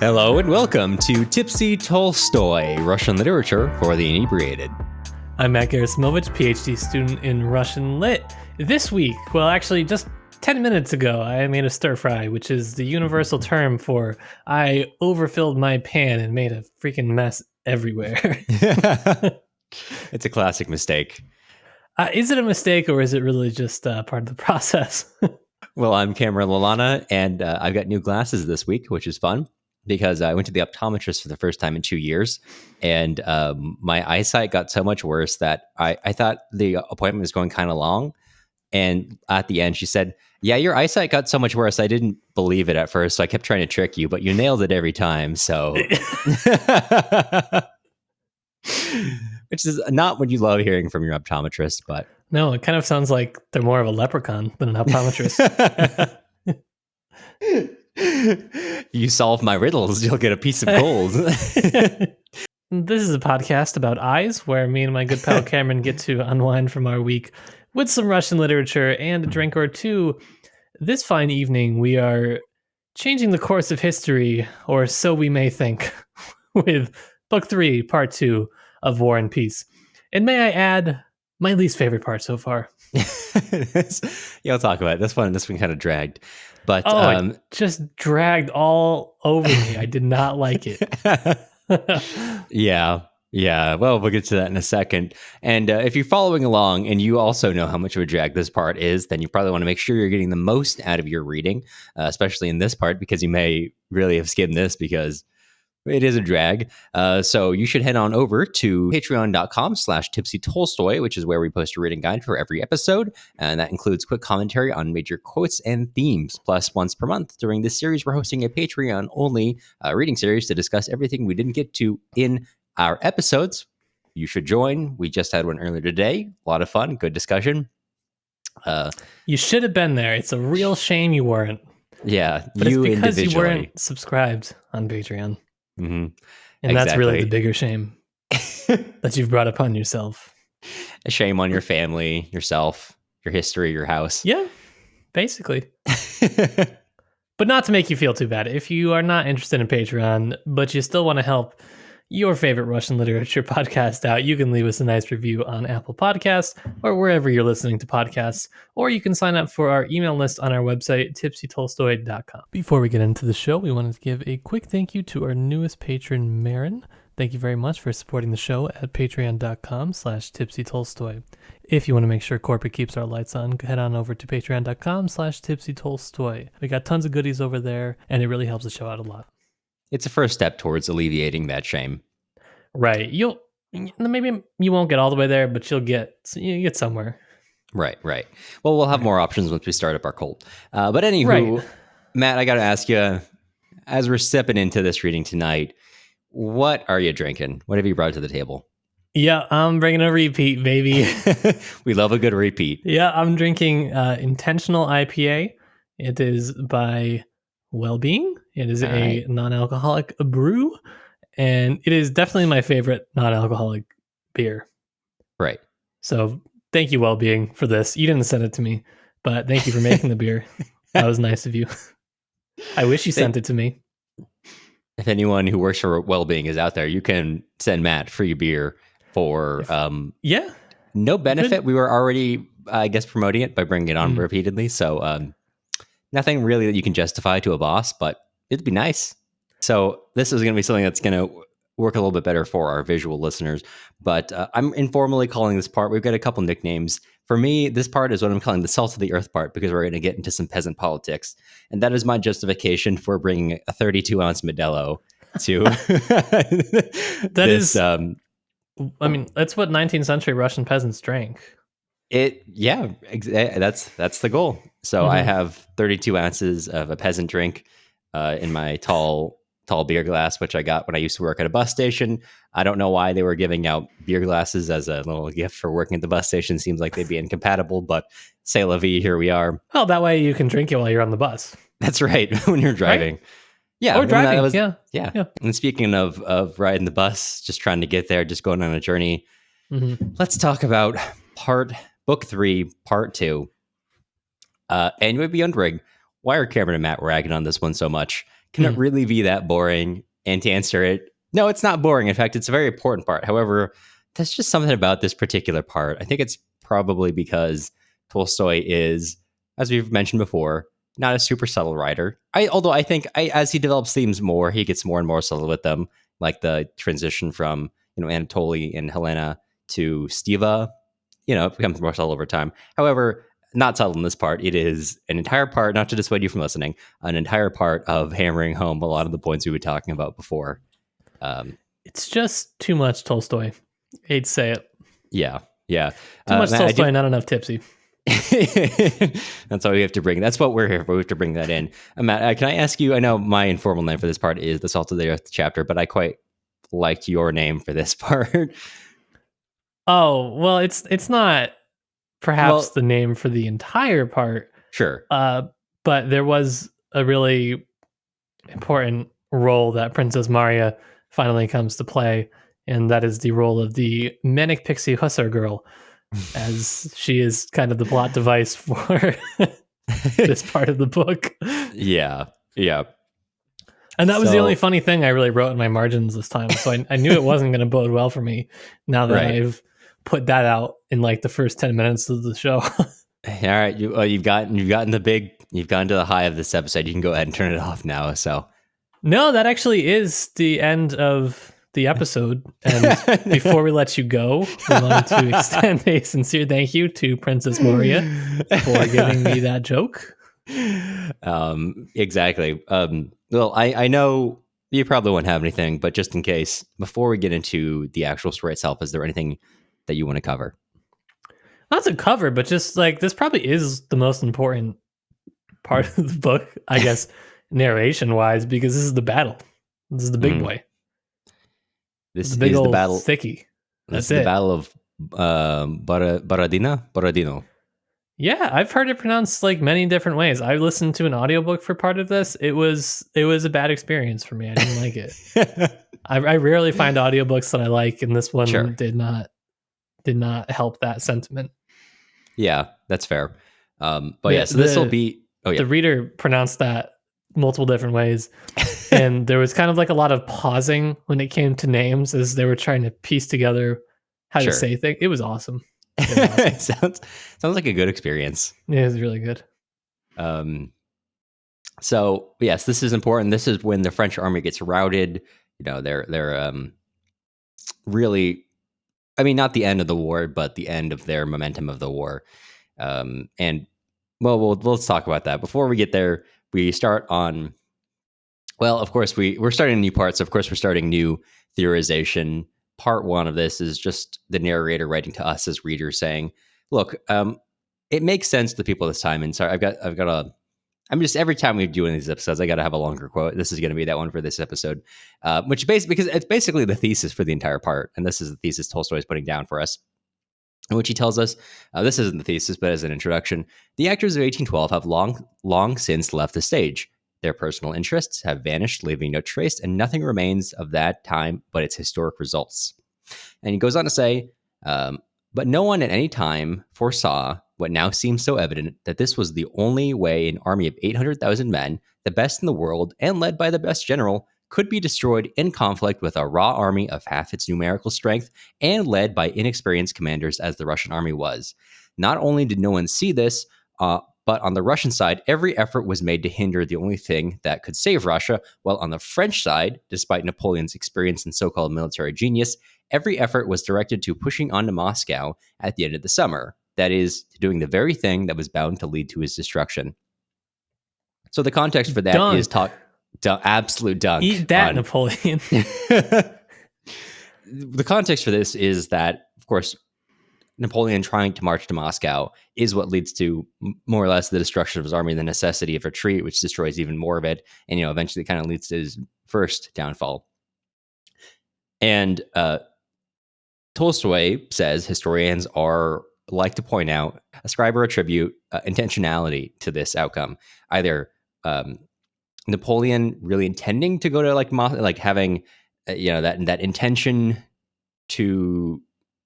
Hello and welcome to Tipsy Tolstoy, Russian literature for the inebriated. I'm Matt Gerasimovich, PhD student in Russian Lit. This week, well, actually, just 10 minutes ago, I made a stir fry, which is the universal term for I overfilled my pan and made a freaking mess everywhere. It's a classic mistake. Is it a mistake or is it really just part of the process? Well, I'm Cameron Lalana, and I've got new glasses this week, which is fun because I went to the optometrist for the first time in 2 years, and my eyesight got so much worse that I thought the appointment was going kind of long. And at the end, she said, "Yeah, your eyesight got so much worse. I didn't believe it at first, so I kept trying to trick you, but you nailed it every time." So, which is not what you love hearing from your optometrist, but No, it kind of sounds like they're more of a leprechaun than an optometrist. You solve my riddles, you'll get a piece of gold. This is a podcast about eyes, where me and my good pal Cameron get to unwind from our week with some Russian literature and a drink or two. This fine evening, we are changing the course of history, or so we may think, with Book 3, Part 2 of War and Peace. And may I add, my least favorite part so far. Yeah, I'll talk about it. This one kind of dragged. But it just dragged all over me. I did not like it. Yeah. Well, we'll get to that in a second. And if you're following along and you also know how much of a drag this part is, then you probably want to make sure you're getting the most out of your reading, especially in this part, because you may really have skimmed this because it is a drag. So you should head on over to patreon.com/tipsytolstoy, which is where we post a reading guide for every episode. And that includes quick commentary on major quotes and themes. Plus, once per month during this series, we're hosting a Patreon-only reading series to discuss everything we didn't get to in our episodes. You should join. We just had one earlier today. A lot of fun. Good discussion. You should have been there. It's a real shame you weren't. Yeah, but you it's because individually. you weren't subscribed on Patreon. Mm-hmm. And that's really the bigger shame that you've brought upon yourself. A shame on your family, yourself, your history, your house. Yeah, basically. But not to make you feel too bad. If you are not interested in Patreon, but you still want to help your favorite Russian literature podcast out, you can leave us a nice review on Apple Podcasts or wherever you're listening to podcasts, or you can sign up for our email list on our website, tipsytolstoy.com. Before we get into the show, we wanted to give a quick thank you to our newest patron, Marin. Thank you very much for supporting the show at patreon.com/tipsytolstoy. If you want to make sure corporate keeps our lights on, head on over to patreon.com/tipsytolstoy. We got tons of goodies over there, and it really helps the show out a lot. It's a first step towards alleviating that shame. Right. Maybe you won't get all the way there, but you get somewhere. Right. Well, we'll have more options once we start up our cult. But anywho, right. Matt, I got to ask you, as we're stepping into this reading tonight, what are you drinking? What have you brought to the table? Yeah, I'm bringing a repeat, baby. We love a good repeat. Yeah, I'm drinking Intentional IPA. It is by Wellbeing. It is a non-alcoholic brew, and it is definitely my favorite non-alcoholic beer. Right. So thank you, Wellbeing, for this. You didn't send it to me, but thank you for making the beer. That was nice of you. I wish you sent it to me. If anyone who works for Wellbeing is out there, you can send Matt free beer for no benefit. Good. We were already, I guess, promoting it by bringing it on repeatedly. So nothing really that you can justify to a boss, but it'd be nice. So this is going to be something that's going to work a little bit better for our visual listeners. But I'm informally calling this part. We've got a couple nicknames. For me, this part is what I'm calling the salt of the earth part, because we're going to get into some peasant politics. And that is my justification for bringing a 32-ounce Modelo to that's what 19th century Russian peasants drank. That's the goal. So I have 32 ounces of a peasant drink in my tall beer glass, which I got when I used to work at a bus station. I don't know why they were giving out beer glasses as a little gift for working at the bus station. Seems like they'd be incompatible, but c'est la vie, here we are. Well, that way you can drink it while you're on the bus. That's right, when you're driving. Right? Yeah. Or driving, yeah. And speaking of riding the bus, just trying to get there, just going on a journey, let's talk about Book 3, Part 2. And you might be wondering, why are Cameron and Matt ragging on this one so much? Can it really be that boring? And to answer it, no, it's not boring. In fact, it's a very important part. However, there's just something about this particular part. I think it's probably because Tolstoy is, as we've mentioned before, not a super subtle writer. Although I think as he develops themes more, he gets more and more subtle with them, like the transition from Anatoly and Helena to Stiva. It becomes more subtle over time. However, not subtle in this part. It is an entire part, not to dissuade you from listening, an entire part of hammering home a lot of the points we were talking about before. It's just too much Tolstoy. Hate to say it. Yeah. Too much Tolstoy, not enough tipsy. That's why we have to bring. That's what we're here for. We have to bring that in. Matt, can I ask you? I know my informal name for this part is the Salt of the Earth chapter, but I quite liked your name for this part. Oh well, it's not perhaps the name for the entire part. Sure. But there was a really important role that Princess Marya finally comes to play, and that is the role of the manic pixie hussar girl, as she is kind of the plot device for this part of the book. Yeah. And that was the only funny thing I really wrote in my margins this time. So I knew it wasn't going to bode well for me now that I've put that out in like the first 10 minutes of the show. All right. You've gotten to the high of this episode. You can go ahead and turn it off now. So no, that actually is the end of the episode. And before we let you go, we wanted to extend a sincere thank you to Princess Marya for giving me that joke. Exactly. Well, I know you probably won't have anything, but just in case, before we get into the actual story itself, is there anything that you want to cover? Not to cover, but just like this probably is the most important part of the book, I guess, narration wise, because this is the battle. This is the big boy. This the big is old the battle. Thicky. That's the battle of Borodino. Yeah, I've heard it pronounced like many different ways. I listened to an audiobook for part of this. It was a bad experience for me. I didn't like it. I rarely find audiobooks that I like, and this one did not help that sentiment. Yeah, that's fair. But so this will be the reader pronounced that multiple different ways. And there was kind of like a lot of pausing when it came to names as they were trying to piece together how to say things. It was awesome. Sounds like a good experience. It was really good. So yes, this is important. This is when the French army gets routed. They're really, I mean, not the end of the war, but the end of their momentum of the war. And let's talk about that. Before we get there, we start on. Well, of course, we're starting new parts. Of course, we're starting new theorization. Part one of this is just the narrator writing to us as readers saying, look, it makes sense to people this time. And sorry, every time we do one of these episodes, I got to have a longer quote. This is going to be that one for this episode, which because it's basically the thesis for the entire part. And this is the thesis Tolstoy is putting down for us, in which he tells us, this isn't the thesis, but as an introduction, the actors of 1812 have long since left the stage. Their personal interests have vanished, leaving no trace, and nothing remains of that time but its historic results. And he goes on to say, but no one at any time foresaw what now seems so evident, that this was the only way an army of 800,000 men, the best in the world and led by the best general, could be destroyed in conflict with a raw army of half its numerical strength and led by inexperienced commanders as the Russian army was. Not only did no one see this, but on the Russian side, every effort was made to hinder the only thing that could save Russia, while on the French side, despite Napoleon's experience and so-called military genius, every effort was directed to pushing on to Moscow at the end of the summer. That is, doing the very thing that was bound to lead to his destruction. So the context for that is absolute dunk. Eat that, Napoleon. The context for this is that, of course, Napoleon trying to march to Moscow is what leads to more or less the destruction of his army, the necessity of retreat, which destroys even more of it, and eventually kind of leads to his first downfall. And Tolstoy says historians like to point out, ascribe or attribute intentionality to this outcome, either Napoleon really intending to go to having that intention to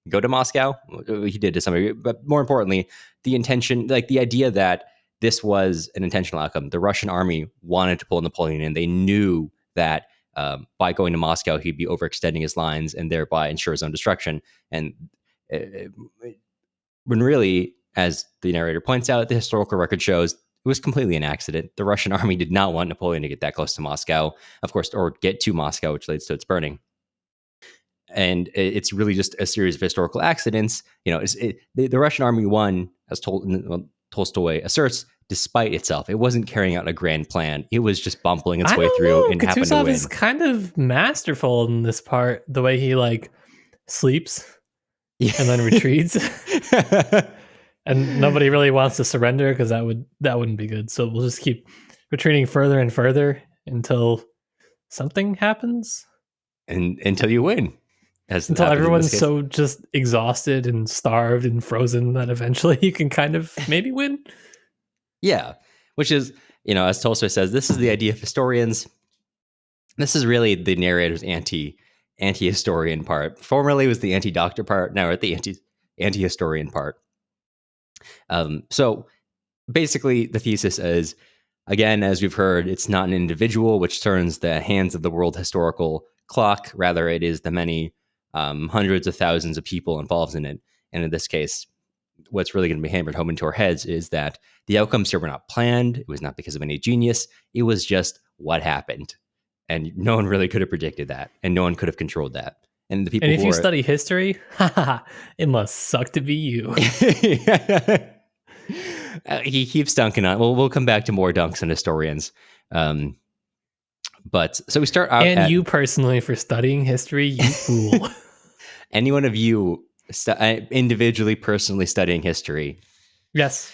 go to Moscow. He did to some degree, but more importantly, the intention, the idea that this was an intentional outcome. The Russian army wanted to pull Napoleon in. They knew that by going to Moscow, he'd be overextending his lines and thereby ensure his own destruction. And when really, as the narrator points out, the historical record shows it was completely an accident. The Russian army did not want Napoleon to get that close to Moscow, of course, or get to Moscow, which leads to its burning. And it's really just a series of historical accidents. The Russian army won, as Tolstoy asserts, despite itself. It wasn't carrying out a grand plan. It was just bumbling its way through and happened to win. Kutuzov is kind of masterful in this part, the way he sleeps and then retreats. And nobody really wants to surrender because that wouldn't be good. So we'll just keep retreating further and further until something happens. And until you win. Until everyone's so just exhausted and starved and frozen that eventually you can kind of maybe win. Yeah, which is, as Tolstoy says, this is the idea of historians. This is really the narrator's anti-historian part. Formerly was the anti-doctor part. Now we're at the anti-historian part. So basically the thesis is, again, as we've heard, it's not an individual which turns the hands of the world historical clock. Rather, it is the many hundreds of thousands of people involved in it. And in this case, what's really going to be hammered home into our heads is that the outcomes here were not planned. It was not because of any genius. It was just what happened. And no one really could have predicted that. And no one could have controlled that. And the people and if you study history, it must suck to be you. He keeps dunking on. Well, we'll come back to more dunks on historians. But so we start out. And you personally for studying history, you fool. Any one of you individually, personally studying history? Yes.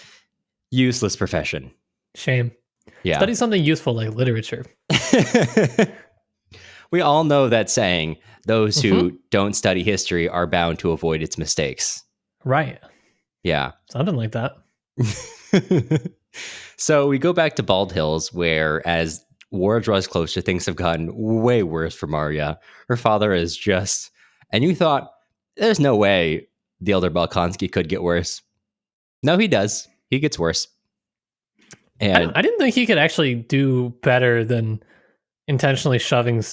Useless profession. Shame. Yeah. Study something useful like literature. We all know that saying, those who don't study history are bound to avoid its mistakes. Right. Yeah. Something like that. So we go back to Bald Hills, where as war draws closer, things have gotten way worse for Marya. Her father is just, and you thought, there's no way the elder Balkonsky could get worse. No, he does. He gets worse. And I didn't think he could actually do better than intentionally shoveling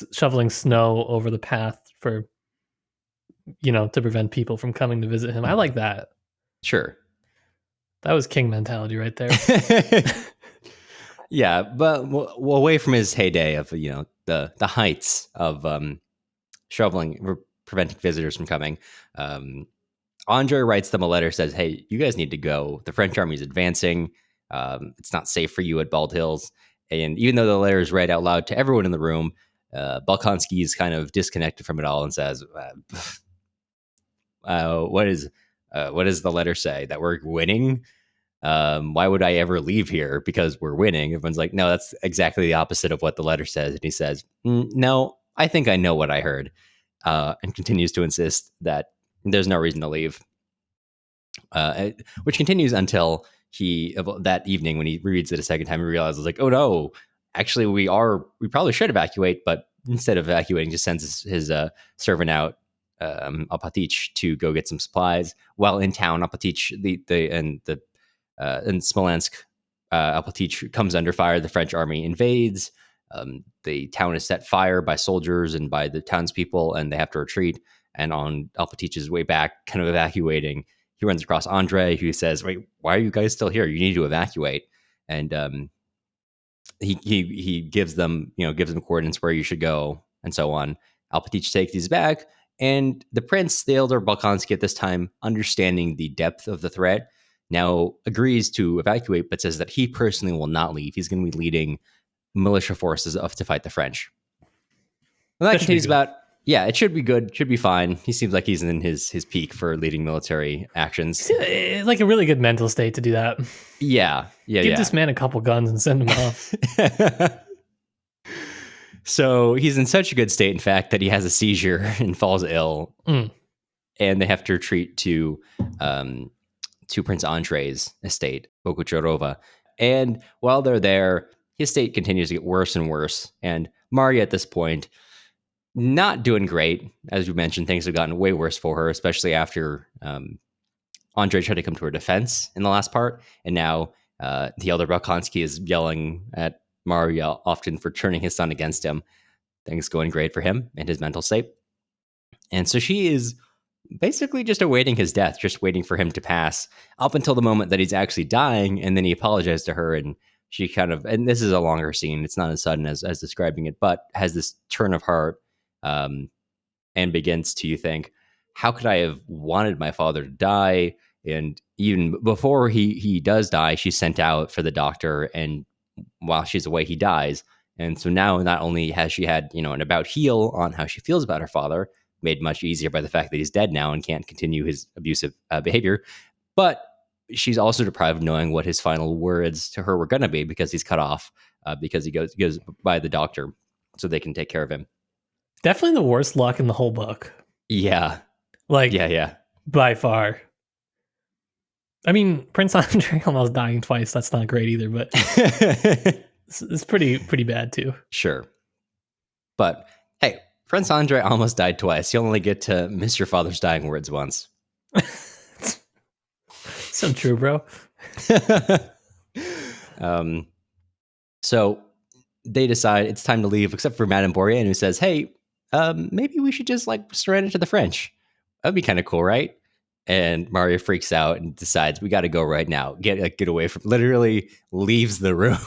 snow over the path for, to prevent people from coming to visit him. I like that. Sure. That was king mentality right there. Yeah, but away from his heyday of the heights of shoveling, preventing visitors from coming. Andre writes them a letter, says, "Hey, you guys need to go. The French army is advancing. It's not safe for you at Bald Hills." And even though the letter is read out loud to everyone in the room, Balkonsky is kind of disconnected from it all and says, "What does the letter say? That we're winning? Why would I ever leave here because we're winning?" Everyone's like, "No, that's exactly the opposite of what the letter says." And he says, "No, I think I know what I heard," and continues to insist that there's no reason to leave, which continues until that evening when he reads it a second time, he realizes oh no, actually we probably should evacuate, but instead of evacuating, just sends his servant out, Alpatych, to go get some supplies. While in town, Alpatych in Smolensk, Alpatych comes under fire. The French army invades. The town is set fire by soldiers and by the townspeople, and they have to retreat. And on Alpatich's way back, kind of evacuating, he runs across Andre, who says, "Wait, why are you guys still here? You need to evacuate." And he gives them coordinates where you should go, and so on. Alpatych takes these back, and the prince, the elder Balkonsky at this time, understanding the depth of the threat, now agrees to evacuate, but says that he personally will not leave. He's going to be leading militia forces up to fight the French. And that continues about. Yeah, it should be good. Should be fine. He seems like he's in his peak for leading military actions. Like a really good mental state to do that. Yeah. Give this man a couple guns and send him off. So he's in such a good state, in fact, that he has a seizure and falls ill. And they have to retreat to Prince Andrei's estate, Bogucharova. And while they're there, his state continues to get worse and worse. And Marya, at this point, not doing great. As you mentioned, things have gotten way worse for her, especially after Andre tried to come to her defense in the last part. And now The elder Balkonsky is yelling at Marya often for turning his son against him. Things going great for him and his mental state. And so she is basically just awaiting his death, just waiting for him to pass up until the moment that he's actually dying. And then he apologized to her, and she kind of, and this is a longer scene, it's not as sudden as describing it, but has this turn of heart, and begins to think, how could I have wanted my father to die? And even before he does die, she's sent out for the doctor, and while she's away, he dies. And so now not only has she had, an about heel on how she feels about her father, made much easier by the fact that he's dead now and can't continue his abusive behavior, but she's also deprived of knowing what his final words to her were going to be, because he's cut off, because he goes by the doctor so they can take care of him. Definitely the worst luck in the whole book. Yeah. Yeah. By far. I mean, Prince Andre almost dying twice. That's not great either, but it's pretty bad too. Sure. But hey, Prince Andre almost died twice. You only get to miss your father's dying words once. So true, bro. So they decide it's time to leave, except for Madame Bourrienne, who says, hey, maybe we should just surrender to the French. That'd be kind of cool, right? And Marya freaks out and decides we got to go right now. Get away from, literally leaves the room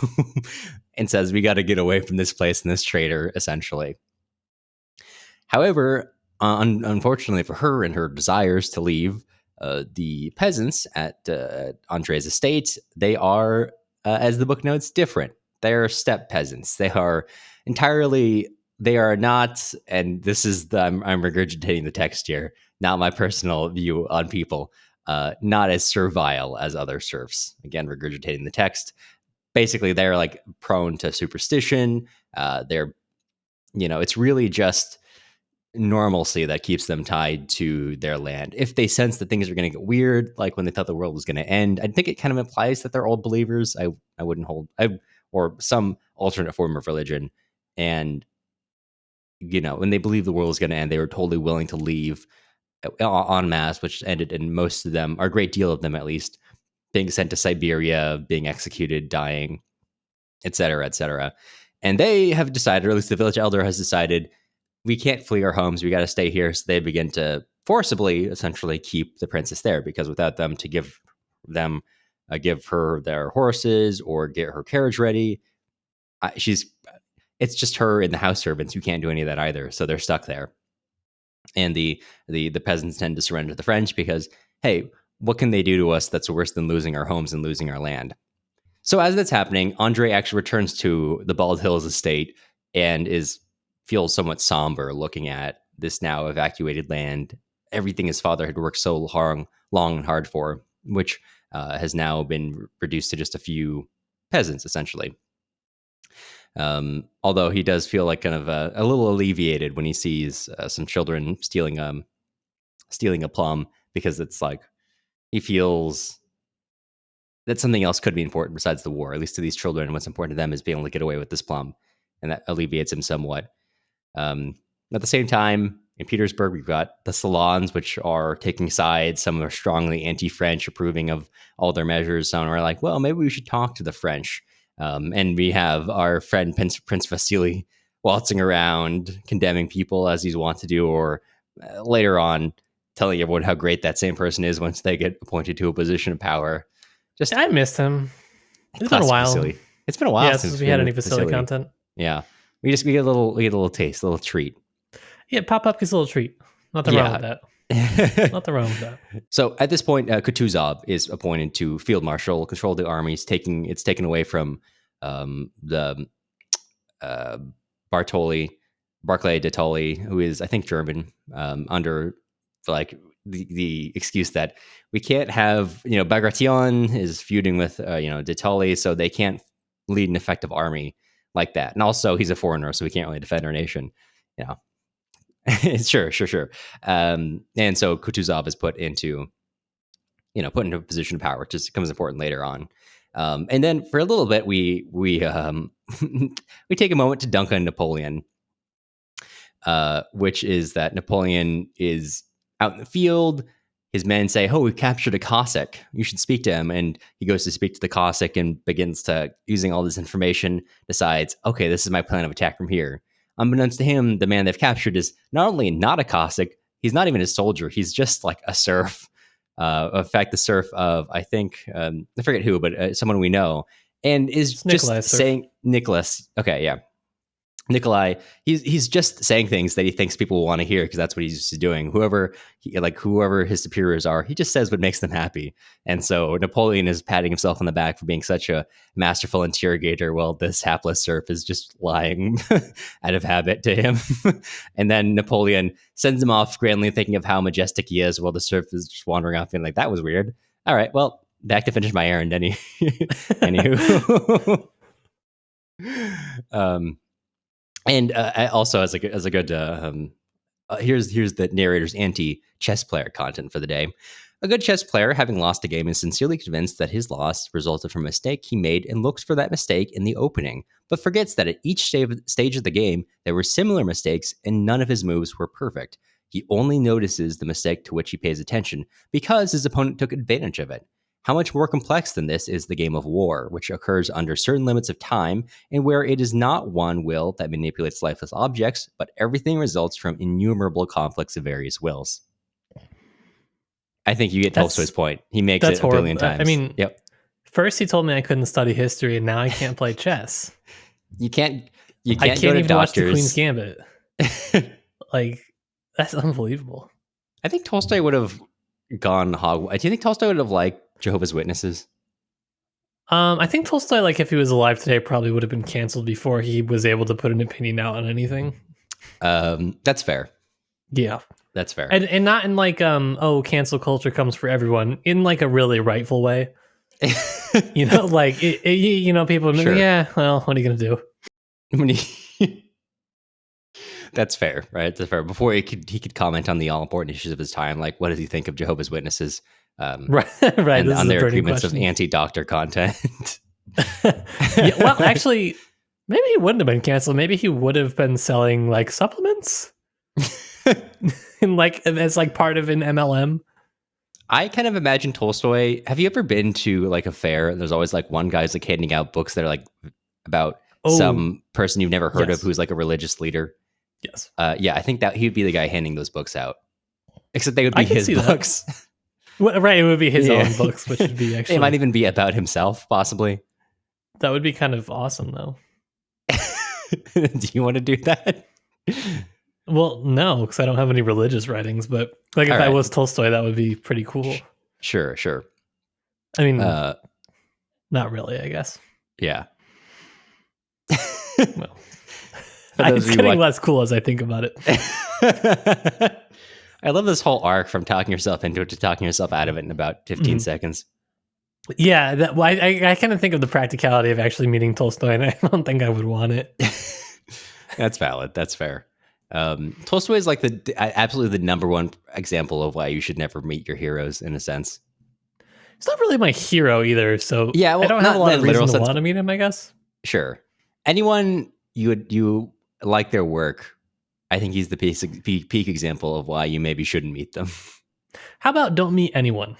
and says we got to get away from this place and this traitor, essentially. However, unfortunately for her and her desires to leave, the peasants at Andre's estate, they are, as the book notes, different. They're steppe peasants. They are not, and this is I'm regurgitating the text here, not my personal view on people, not as servile as other serfs. Again, regurgitating the text. Basically, they're prone to superstition. They're, it's really just normalcy that keeps them tied to their land. If they sense that things are going to get weird, like when they thought the world was going to end, I think it kind of implies that they're old believers. I wouldn't hold, or some alternate form of religion. And, when they believe the world is going to end, they were totally willing to leave en masse, which ended in most of them, or a great deal of them at least, being sent to Siberia, being executed, dying, etc., etc. And they have decided, or at least the village elder has decided, we can't flee our homes. We got to stay here. So they begin to forcibly, essentially, keep the princess there, because without them to give her their horses or get her carriage ready, it's just her and the house servants who can't do any of that either. So they're stuck there. And the peasants tend to surrender to the French because, hey, what can they do to us that's worse than losing our homes and losing our land? So as that's happening, Andre actually returns to the Bald Hills estate and feels somewhat somber looking at this now evacuated land, everything his father had worked so long and hard for, which has now been reduced to just a few peasants, essentially. Although he does feel kind of a little alleviated when he sees some children stealing a plum, because it's he feels that something else could be important besides the war, at least to these children. What's important to them is being able to get away with this plum, and that alleviates him somewhat. At the same time, in Petersburg, we've got the salons, which are taking sides. Some are strongly anti-French, approving of all their measures. Some are like, well, maybe we should talk to the French. And we have our friend Prince Vasily waltzing around, condemning people as he's wont to do, or later on telling everyone how great that same person is once they get appointed to a position of power. I missed him. It's been a while. Vasily. It's been a while since we had any Vasily content. Yeah. We get a little taste, a little treat. Yeah, Pop-Up is a little treat. Nothing wrong with that. Nothing wrong with that. So at this point, Kutuzov is appointed to field marshal, control of the army. It's taken away from the Barclay de Tolly, who is, I think, German, under the excuse that we can't have, Bagration is feuding with, de Tolly, so they can't lead an effective army like that. And also he's a foreigner, so we can't really defend our nation. Sure. And so Kutuzov is put into a position of power, which just becomes important later on. And then for a little bit, we we take a moment to dunk on Napoleon, which is that Napoleon is out in the field. his men say, "Oh, we captured a Cossack. You should speak to him." And he goes to speak to the Cossack and begins to, using all this information, decides, "Okay, this is my plan of attack from here." Unbeknownst to him, the man they've captured is not only not a Cossack, he's not even a soldier. He's just like a serf. In fact, the serf of, I think, I forget who, but someone we know, and is just saying, Nicholas. Okay, yeah. Nikolai, he's just saying things that he thinks people will want to hear because that's what he's used to doing. Whoever his superiors are, he just says what makes them happy. And so Napoleon is patting himself on the back for being such a masterful interrogator, while this hapless serf is just lying out of habit to him. And then Napoleon sends him off grandly, thinking of how majestic he is, while the serf is just wandering off and like, that was weird. All right, well, back to finish my errand. Anywho. And also as a good here's the narrator's anti-chess player content for the day. A good chess player, having lost a game, is sincerely convinced that his loss resulted from a mistake he made and looks for that mistake in the opening, but forgets that at each stage of the game there were similar mistakes and none of his moves were perfect. He only notices the mistake to which he pays attention because his opponent took advantage of it. How much more complex than this is the game of war, which occurs under certain limits of time, and where it is not one will that manipulates lifeless objects, but everything results from innumerable conflicts of various wills. I think you get Tolstoy's point. He makes it a billion times. I mean, yep. First he told me I couldn't study history, and now I can't play chess. You can't I can't go to even doctors. Watch the Queen's Gambit. Like, that's unbelievable. I think Tolstoy would have gone hog. Do you think Tolstoy would have liked Jehovah's Witnesses? I think Tolstoy, like, if he was alive today, probably would have been canceled before he was able to put an opinion out on anything. That's fair. Yeah, that's fair. And not in like cancel culture comes for everyone, in like a really rightful way. Like people. Sure. Yeah, well, what are you gonna do? That's fair, right? That's fair. Before he could comment on the all important issues of his time, like what does he think of Jehovah's Witnesses? Right. And on their agreements of anti-doctor content. Yeah, well, actually, maybe he wouldn't have been canceled. Maybe he would have been selling like supplements, and like as like part of an MLM. I kind of imagine Tolstoy. Have you ever been to like a fair? And there's always like one guy's like handing out books that are like about some person you've never heard of who's like a religious leader. Yes. Yeah, I think that he'd be the guy handing those books out. Except they would be his books. Well, right, it would be his own books, which would be actually... It might even be about himself, possibly. That would be kind of awesome, though. Do you want to do that? Well, no, because I don't have any religious writings, but like if I was Tolstoy, that would be pretty cool. Sure. I mean, not really, I guess. Yeah. Well, it's getting less cool as I think about it. I love this whole arc from talking yourself into it to talking yourself out of it in about 15 seconds. Yeah, I kind of think of the practicality of actually meeting Tolstoy, and I don't think I would want it. That's valid. That's fair. Tolstoy is like absolutely the number one example of why you should never meet your heroes, in a sense. He's not really my hero either, so yeah, well, I don't have a lot of reason to want to meet him, I guess. Sure. Anyone you like their work, I think he's the peak example of why you maybe shouldn't meet them. How about don't meet anyone?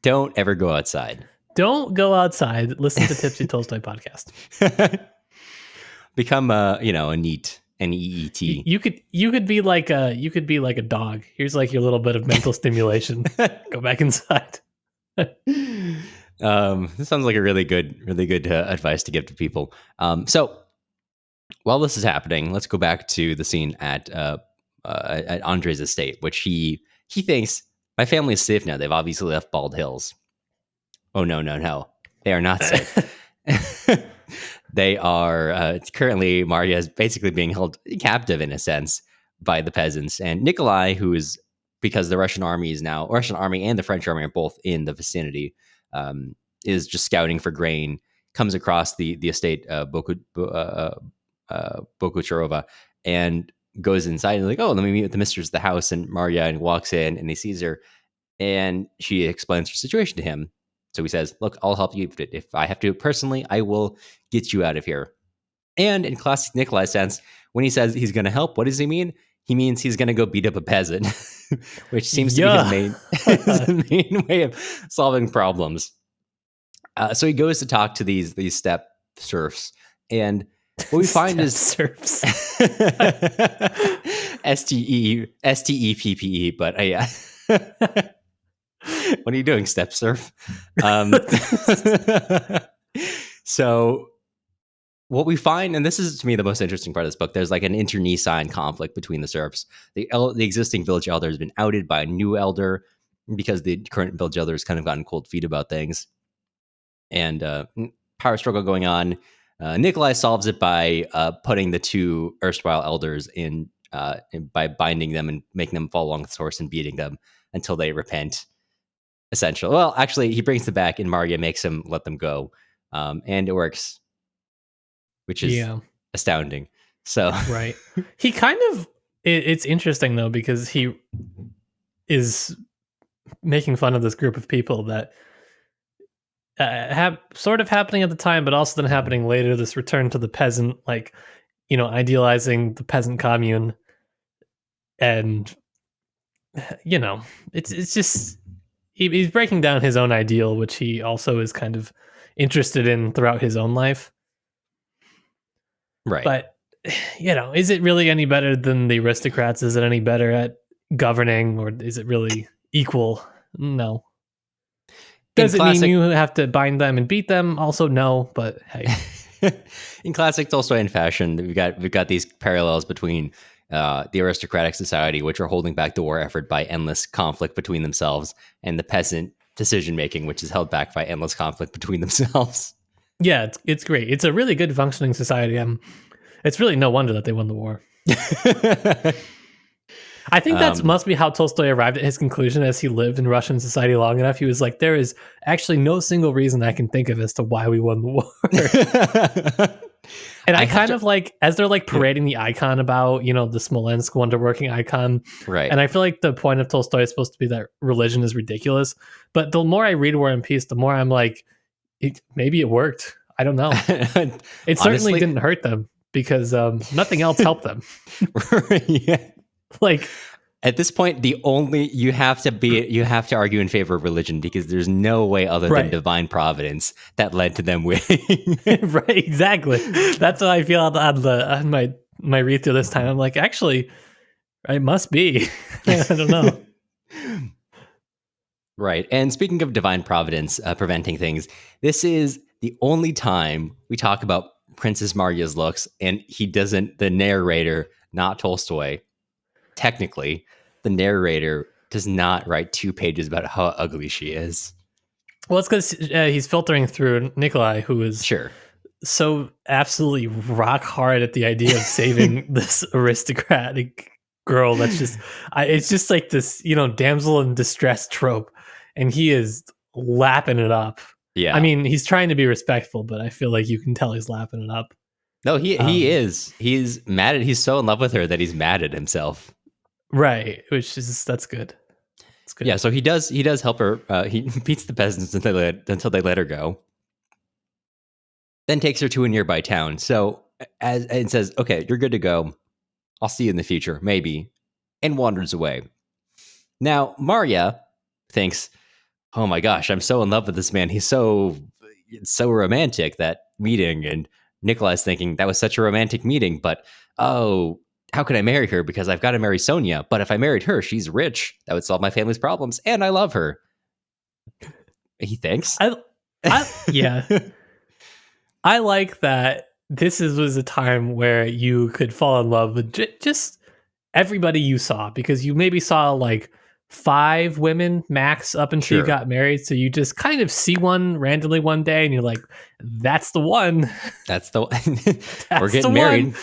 Don't ever go outside. Don't go outside. Listen to Tipsy Tolstoy podcast. Become a NEET, N-E-E-T. You could be like a dog. Here's like your little bit of mental stimulation. Go back inside. This sounds like a really good advice to give to people. So while this is happening, let's go back to the scene at Andre's estate, which he thinks, my family is safe now. They've obviously left Bald Hills. Oh, no. They are not safe. They are currently, Marya is basically being held captive in a sense by the peasants. And Nikolai, who is, because the Russian army and the French army are both in the vicinity, is just scouting for grain, comes across the estate Bogucharova, and goes inside and like, oh, let me meet with the mistress of the house. And Marya and walks in and he sees her and she explains her situation to him. So he says, look, I'll help you. If I have to personally, I will get you out of here. And in classic Nikolai sense, when he says he's going to help, what does he mean? he means he's going to go beat up a peasant, which seems to be his main way of solving problems. So he goes to talk to these steppe serfs, and what we find is serfs. STEPPE, but yeah. What are you doing, step serf? So what we find, and this is to me the most interesting part of this book, there's like an internecine conflict between the serfs. The existing village elder has been outed by a new elder because the current village elder has kind of gotten cold feet about things. And power struggle going on. Nikolai solves it by putting the two erstwhile elders in by binding them and making them fall along the horse and beating them until they repent. Essentially, well, actually, he brings them back, and Marya makes him let them go, and it works, which is astounding. So, right, he kind of. It's interesting though because he is making fun of this group of people that have sort of happening at the time, but also then happening later. This return to the peasant, like idealizing the peasant commune, and it's just. He's breaking down his own ideal, which he also is kind of interested in throughout his own life. Right. But, is it really any better than the aristocrats? Is it any better at governing, or is it really equal? No. Does it mean you have to bind them and beat them? Also, no, but hey. In classic Tolstoyan fashion, we've got these parallels between the aristocratic society, which are holding back the war effort by endless conflict between themselves, and the peasant decision-making, which is held back by endless conflict between themselves. Yeah, it's great. It's a really good functioning society. It's really no wonder that they won the war. I think that must be how Tolstoy arrived at his conclusion as he lived in Russian society long enough. He was like, there is actually no single reason I can think of as to why we won the war. And I kind of like, as they're like parading the icon about, the Smolensk wonderworking icon. Right. And I feel like the point of Tolstoy is supposed to be that religion is ridiculous. But the more I read War and Peace, the more I'm like, maybe it worked. I don't know. It certainly didn't hurt them because nothing else helped them. Yeah. Like, at this point, you have to argue in favor of religion because there's no way other than divine providence that led to them winning. Right, exactly. That's how I feel on my read through this time. I'm like, actually, it must be. I don't know. Right. And speaking of divine providence preventing things, this is the only time we talk about Princess Marya's looks, and the narrator, not Tolstoy. Technically, the narrator does not write 2 pages about how ugly she is. Well, it's because he's filtering through Nikolai, who is so absolutely rock hard at the idea of saving this aristocratic girl. That's just, it's just like this, damsel in distress trope, and he is lapping it up. Yeah, I mean, he's trying to be respectful, but I feel like you can tell he's lapping it up. No, he is. He's mad he's so in love with her that he's mad at himself. Right, that's good. It's good. Yeah, so he does help her. He beats the peasants until they let her go. Then takes her to a nearby town. So and says, "Okay, you're good to go. I'll see you in the future, maybe," and wanders away. Now Marya thinks, "Oh my gosh, I'm so in love with this man. He's so romantic, that meeting." And Nikolai's thinking, that was such a romantic meeting, but how can I marry her? Because I've got to marry Sonia. But if I married her, she's rich. That would solve my family's problems, and I love her. He thinks. Yeah. I like that this was a time where you could fall in love with just everybody you saw, because you maybe saw like 5 women max up until you got married. So you just kind of see one randomly one day and you're like, that's the one. That's the one. We're getting married.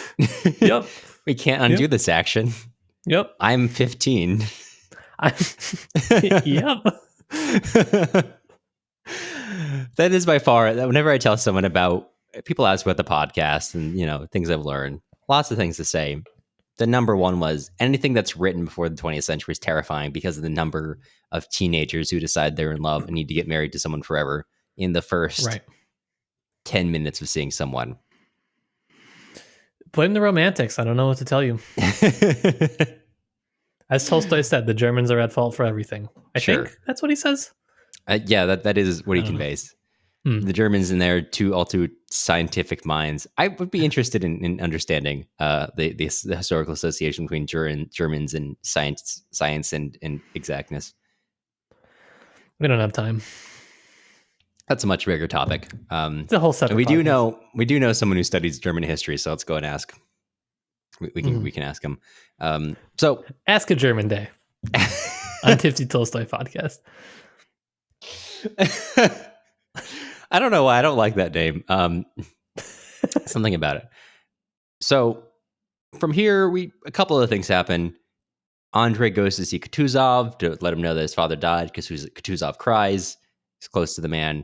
Yep. We can't undo this action. Yep. I'm 15. Yep. That is by far, whenever I tell someone about, people ask about the podcast and, things I've learned, lots of things to say. The number one was anything that's written before the 20th century is terrifying because of the number of teenagers who decide they're in love and need to get married to someone forever in the first 10 minutes of seeing someone. Blame the Romantics. I don't know what to tell you. As Tolstoy said, the Germans are at fault for everything. I think that's what he says. Yeah, that is what he conveys. The Germans in their all too scientific minds. I would be interested in understanding the historical association between Germans and science and exactness. We don't have time. That's a much bigger topic. It's a whole separate. We do know someone who studies German history, so let's go and ask. We can ask him. So ask a German day on Tipsy Tolstoy podcast. I don't know why I don't like that name. Something about it. So from here, a couple of things happen. Andrei goes to see Kutuzov to let him know that his father died because Kutuzov cries. He's close to the man.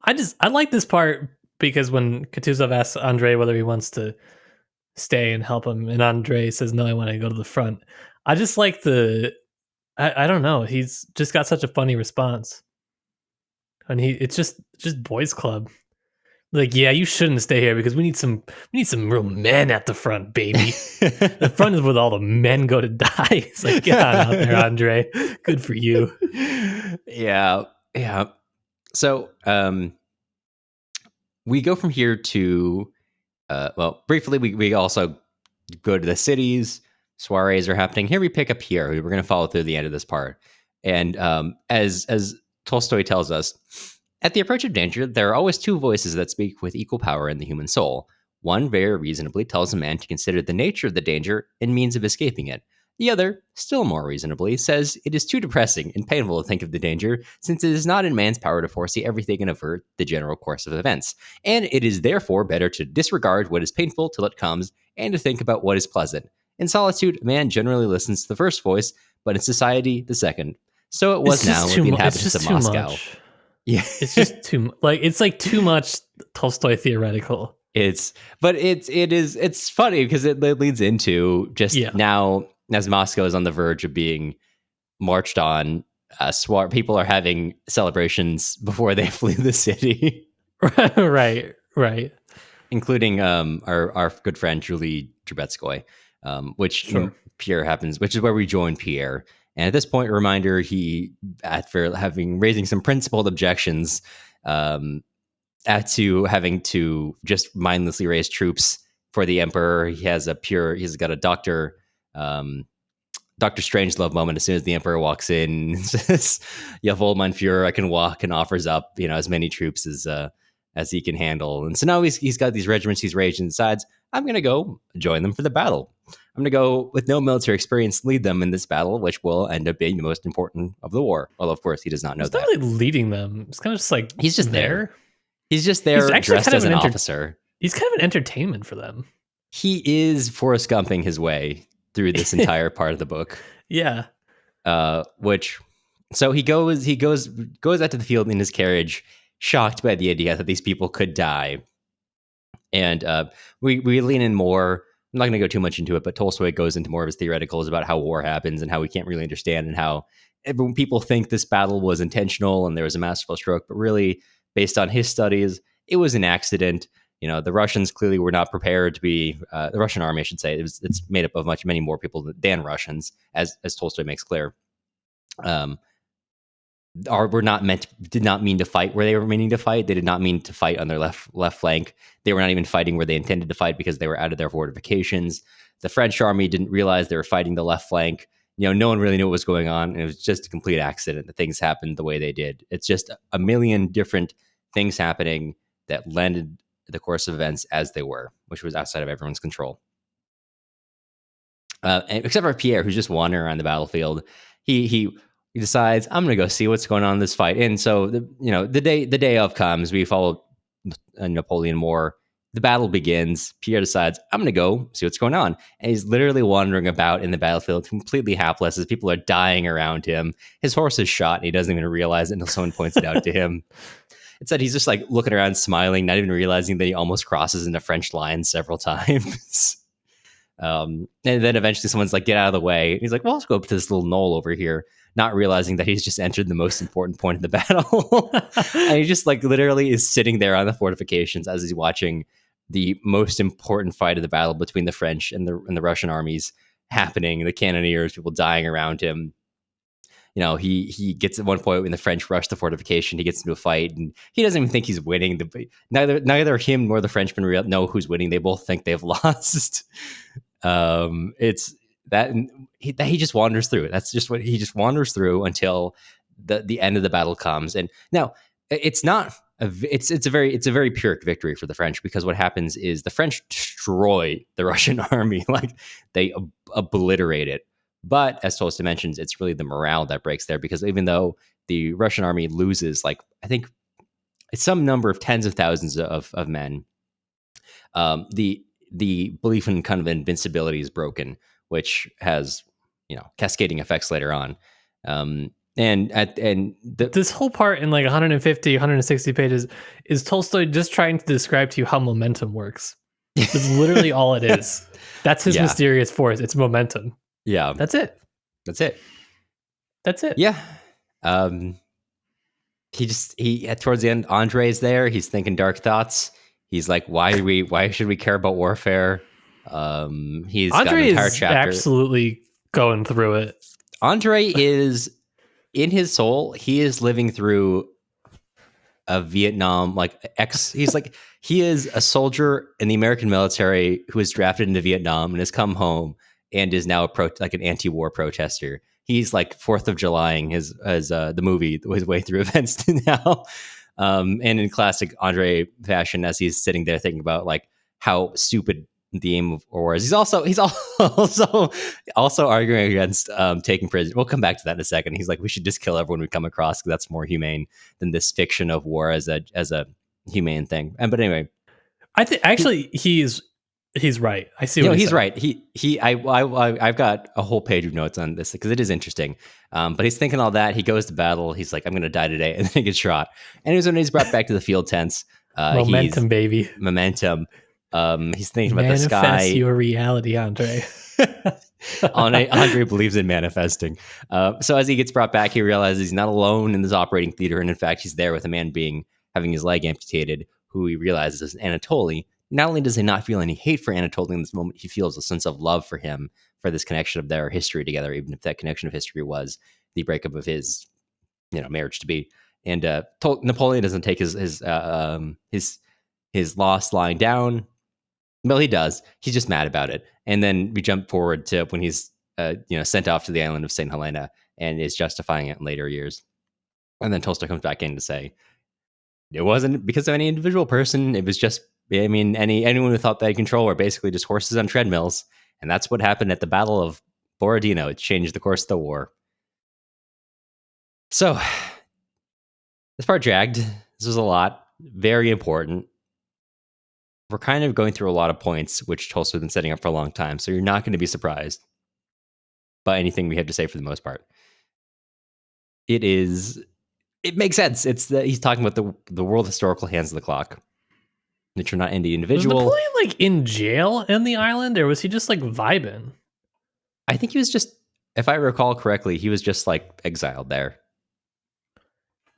I like this part because when Kutuzov asks Andrei whether he wants to stay and help him, and Andrei says, no, I want to go to the front. I just like I don't know. He's just got such a funny response. And it's just boys club. Like, yeah, you shouldn't stay here because we need some real men at the front, baby. The front is where all the men go to die. It's like, get on out there, Andrei. Good for you. Yeah. So we go from here to briefly we also go to the cities. Soirees are happening. Here we pick up Pierre, who we're going to follow through the end of this part. And as Tolstoy tells us, at the approach of danger, there are always two voices that speak with equal power in the human soul. One very reasonably tells a man to consider the nature of the danger and means of escaping it. The other, still more reasonably, says it is too depressing and painful to think of the danger, since it is not in man's power to foresee everything and avert the general course of events. And it is therefore better to disregard what is painful till it comes, and to think about what is pleasant. In solitude, a man generally listens to the first voice, but in society, the second. So it was now with the inhabitants of Moscow. Much. Yeah, it's just it's like too much Tolstoy theoretical. It's funny because it leads into just now as Moscow is on the verge of being marched on. People are having celebrations before they flee the city. right, including our good friend Julie Trubetskoy, which Pierre happens, which is where we join Pierre. And at this point, a reminder, after raising some principled objections to having to just mindlessly raise troops for the emperor, he's got a Dr. Strangelove moment as soon as the emperor walks in and says, "Ja, wohl, mein Führer, I can walk," and offers up, as many troops as he can handle. And so now he's got these regiments he's raised and decides, I'm going to go join them for the battle. I'm going to go with no military experience, lead them in this battle, which will end up being the most important of the war. Well, of course, he does not know that. He's not really leading them. It's kind of just like he's just there. He's just there dressed as an officer. He's kind of an entertainment for them. He is Forrest Gumping his way through this entire part of the book. Yeah. So he goes out to the field in his carriage, shocked by the idea that these people could die. And we lean in more. I'm not going to go too much into it, but Tolstoy goes into more of his theoreticals about how war happens and how we can't really understand, and how people think this battle was intentional and there was a masterful stroke, but really, based on his studies, it was an accident. The Russians clearly were not prepared to be the Russian army, I should say. It's made up of many more people than Russians, as Tolstoy makes clear. Did not mean to fight where they were meaning to fight. They did not mean to fight on their left flank. They were not even fighting where they intended to fight because they were out of their fortifications. The French army didn't realize they were fighting the left flank. No one really knew what was going on. And it was just a complete accident that things happened the way they did. It's just a million different things happening that landed the course of events as they were, which was outside of everyone's control. Except for Pierre, who's just wandering around the battlefield. He decides, I'm going to go see what's going on in this fight. And so, the day of comes, we follow Napoleon more. The battle begins. Pierre decides, I'm going to go see what's going on. And he's literally wandering about in the battlefield, completely hapless as people are dying around him. His horse is shot, and he doesn't even realize it until someone points it out to him. It's that he's just like looking around, smiling, not even realizing that he almost crosses into French lines several times. And then eventually someone's like, get out of the way. And he's like, well, let's go up to this little knoll over here, not realizing that he's just entered the most important point of the battle. And he just like literally is sitting there on the fortifications as he's watching the most important fight of the battle between the French and the Russian armies happening, the cannoneers, people dying around him. He gets at one point when the French rush the fortification, he gets into a fight and he doesn't even think he's winning. Neither him nor the Frenchmen know who's winning. They both think they've lost. It's that he just wanders through. That's just what he just wanders through until the end of the battle comes. And now it's not it's a very Pyrrhic victory for the French, because what happens is the French destroy the Russian army, like they obliterate it. But as Tolstoy mentions, it's really the morale that breaks there, because even though the Russian army loses, like, I think it's some number of tens of thousands of men, the belief in kind of invincibility is broken, which has cascading effects later on. This whole part in like 150, 160 pages is Tolstoy just trying to describe to you how momentum works. It's literally all it is. That's his mysterious force. It's momentum. Yeah. That's it. Yeah. He towards the end, Andre's there. He's thinking dark thoughts. He's like, why should we care about warfare? He's got an entire chapter. Absolutely going through it. Andre is, in his soul, he is living through a Vietnam, he is a soldier in the American military who was drafted into Vietnam and has come home and is now an anti-war protester. He's like 4th of Julying as the movie his way through events now. And in classic Andre fashion, as he's sitting there thinking about like how stupid the aim of war is, he's also arguing against taking prisoners. We'll come back to that in a second. He's like, we should just kill everyone we come across, because that's more humane than this fiction of war as a humane thing. But anyway, I think actually he's right. I see what he's right. I've got a whole page of notes on this because it is interesting. But he's thinking all that. He goes to battle. He's like, I'm going to die today. And then he gets shot. And when he's brought back to the field tents, momentum, baby. Momentum. He's thinking about the sky. Manifest your reality, Andre. Andre believes in manifesting. So as he gets brought back, he realizes he's not alone in this operating theater. And in fact, he's there with a man having his leg amputated, who he realizes is Anatoly. Not only does he not feel any hate for Anatoly in this moment, he feels a sense of love for him, for this connection of their history together, even if that connection of history was the breakup of his, marriage to be. And Napoleon doesn't take his loss lying down. Well, he does. He's just mad about it. And then we jump forward to when he's sent off to the island of St. Helena and is justifying it in later years. And then Tolstoy comes back in to say, it wasn't because of any individual person. It was just, anyone who thought they had control were basically just horses on treadmills. And that's what happened at the Battle of Borodino. It changed the course of the war. So this part dragged. This was a lot. Very important. We're kind of going through a lot of points, which Tolstoy's been setting up for a long time. So you're not going to be surprised by anything we have to say for the most part. It makes sense. He's talking about the world historical hands of the clock, which are not any individual. Was Napoleon like in jail in the island, or was he just like vibing? I think he was just, if I recall correctly, he was just like exiled there.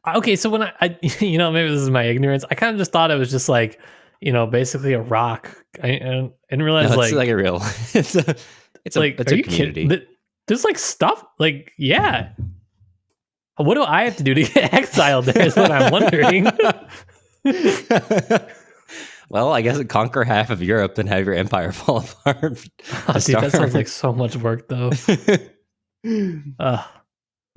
Okay, so when I maybe this is my ignorance. I kind of just thought it was just like, basically a rock. I didn't realize it's like a real. It's a community. Kidding? There's like stuff like, yeah. What do I have to do to get exiled there is what I'm wondering. Well, I guess conquer half of Europe and have your empire fall apart. Oh, dude, that sounds like so much work, though. But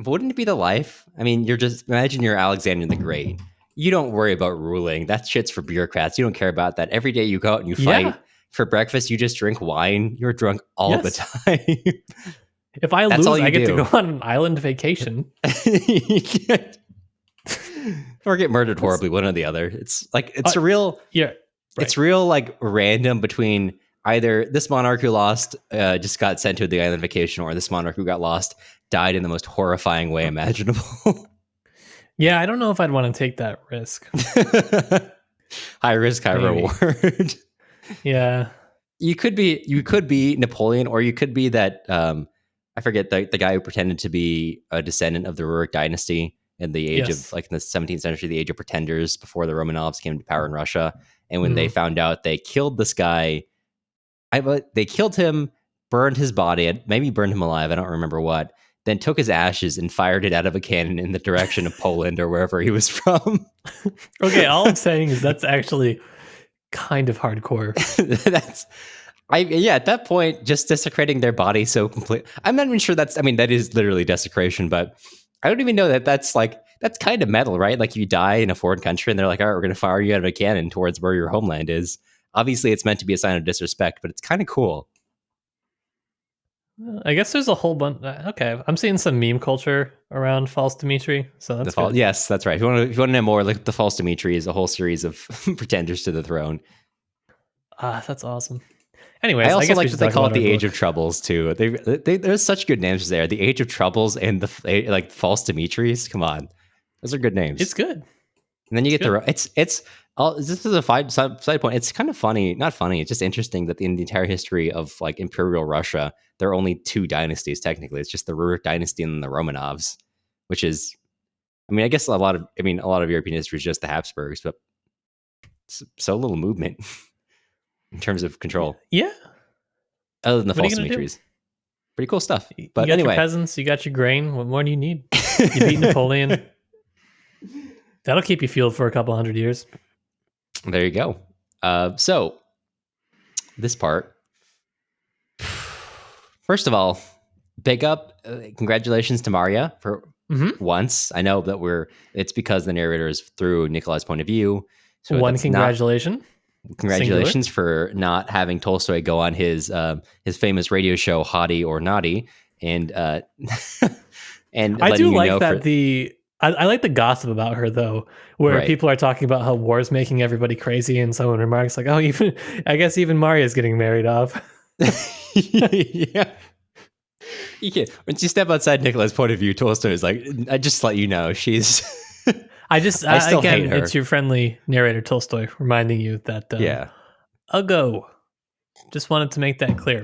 wouldn't it be the life? I mean, imagine you're Alexander the Great. You don't worry about ruling. That shit's for bureaucrats. You don't care about that. Every day you go out and you fight. Yeah. For breakfast, you just drink wine. You're drunk all the time. If I lose, I get to go on an island vacation. Or get murdered horribly, one or the other. It's like, it's a real... Yeah. Right. It's real, like, random between either this monarch who lost just got sent to the island vacation, or this monarch who got lost died in the most horrifying way imaginable. Yeah, I don't know if I'd want to take that risk. High risk, high reward. Yeah. You could be Napoleon, or you could be that I forget the guy who pretended to be a descendant of the Rurik dynasty in the age of like in the 17th century, the age of pretenders before the Romanovs came to power in Russia. And when they found out, they killed this guy. They killed him, burned his body, maybe burned him alive. I don't remember what. Then took his ashes and fired it out of a cannon in the direction of Poland or wherever he was from. Okay, all I'm saying is that's actually kind of hardcore. At that point, just desecrating their body so complete. I'm not even sure that is literally desecration, but I don't even know that's kind of metal, right? Like you die in a foreign country and they're like, all right, we're going to fire you out of a cannon towards where your homeland is. Obviously, it's meant to be a sign of disrespect, but it's kind of cool. I guess there's a whole bunch. Okay, I'm seeing some meme culture around false Dimitri, so that's good. Yes, that's right. If you want to know more, like the false Dimitri is a whole series of pretenders to the throne. That's awesome. Anyways, I also like that they call it the Age of Troubles too. There's such good names there. The Age of Troubles and the like false Dimitris. Come on, those are good names. It's good. And then you get it's this is a side point. It's kind of funny, not funny. It's just interesting that in the entire history of like Imperial Russia, there are only two dynasties technically. It's just the Rurik dynasty and the Romanovs, which is, I guess a lot of European history is just the Habsburgs, but so little movement in terms of control. Yeah. Other than the false Dimitris. Pretty cool stuff. But you got anyway, your peasants, you got your grain. What more do you need? You beat Napoleon. That'll keep you fueled for a couple hundred years. There you go. So this part, first of all, big up, congratulations to Marya for once. I know that it's because the narrator is through Nikolai's point of view. So congratulations Singular. For not having Tolstoy go on his famous radio show Hottie or Naughty, and and I do like that I like the gossip about her though, where people are talking about how war is making everybody crazy, and someone remarks like, "Oh, I guess even Marya is getting married off." Yeah. When you step outside Nikolai's point of view, Tolstoy is like, "I just let you know she's." I still hate her. It's your friendly narrator Tolstoy reminding you that. Ago. Just wanted to make that clear.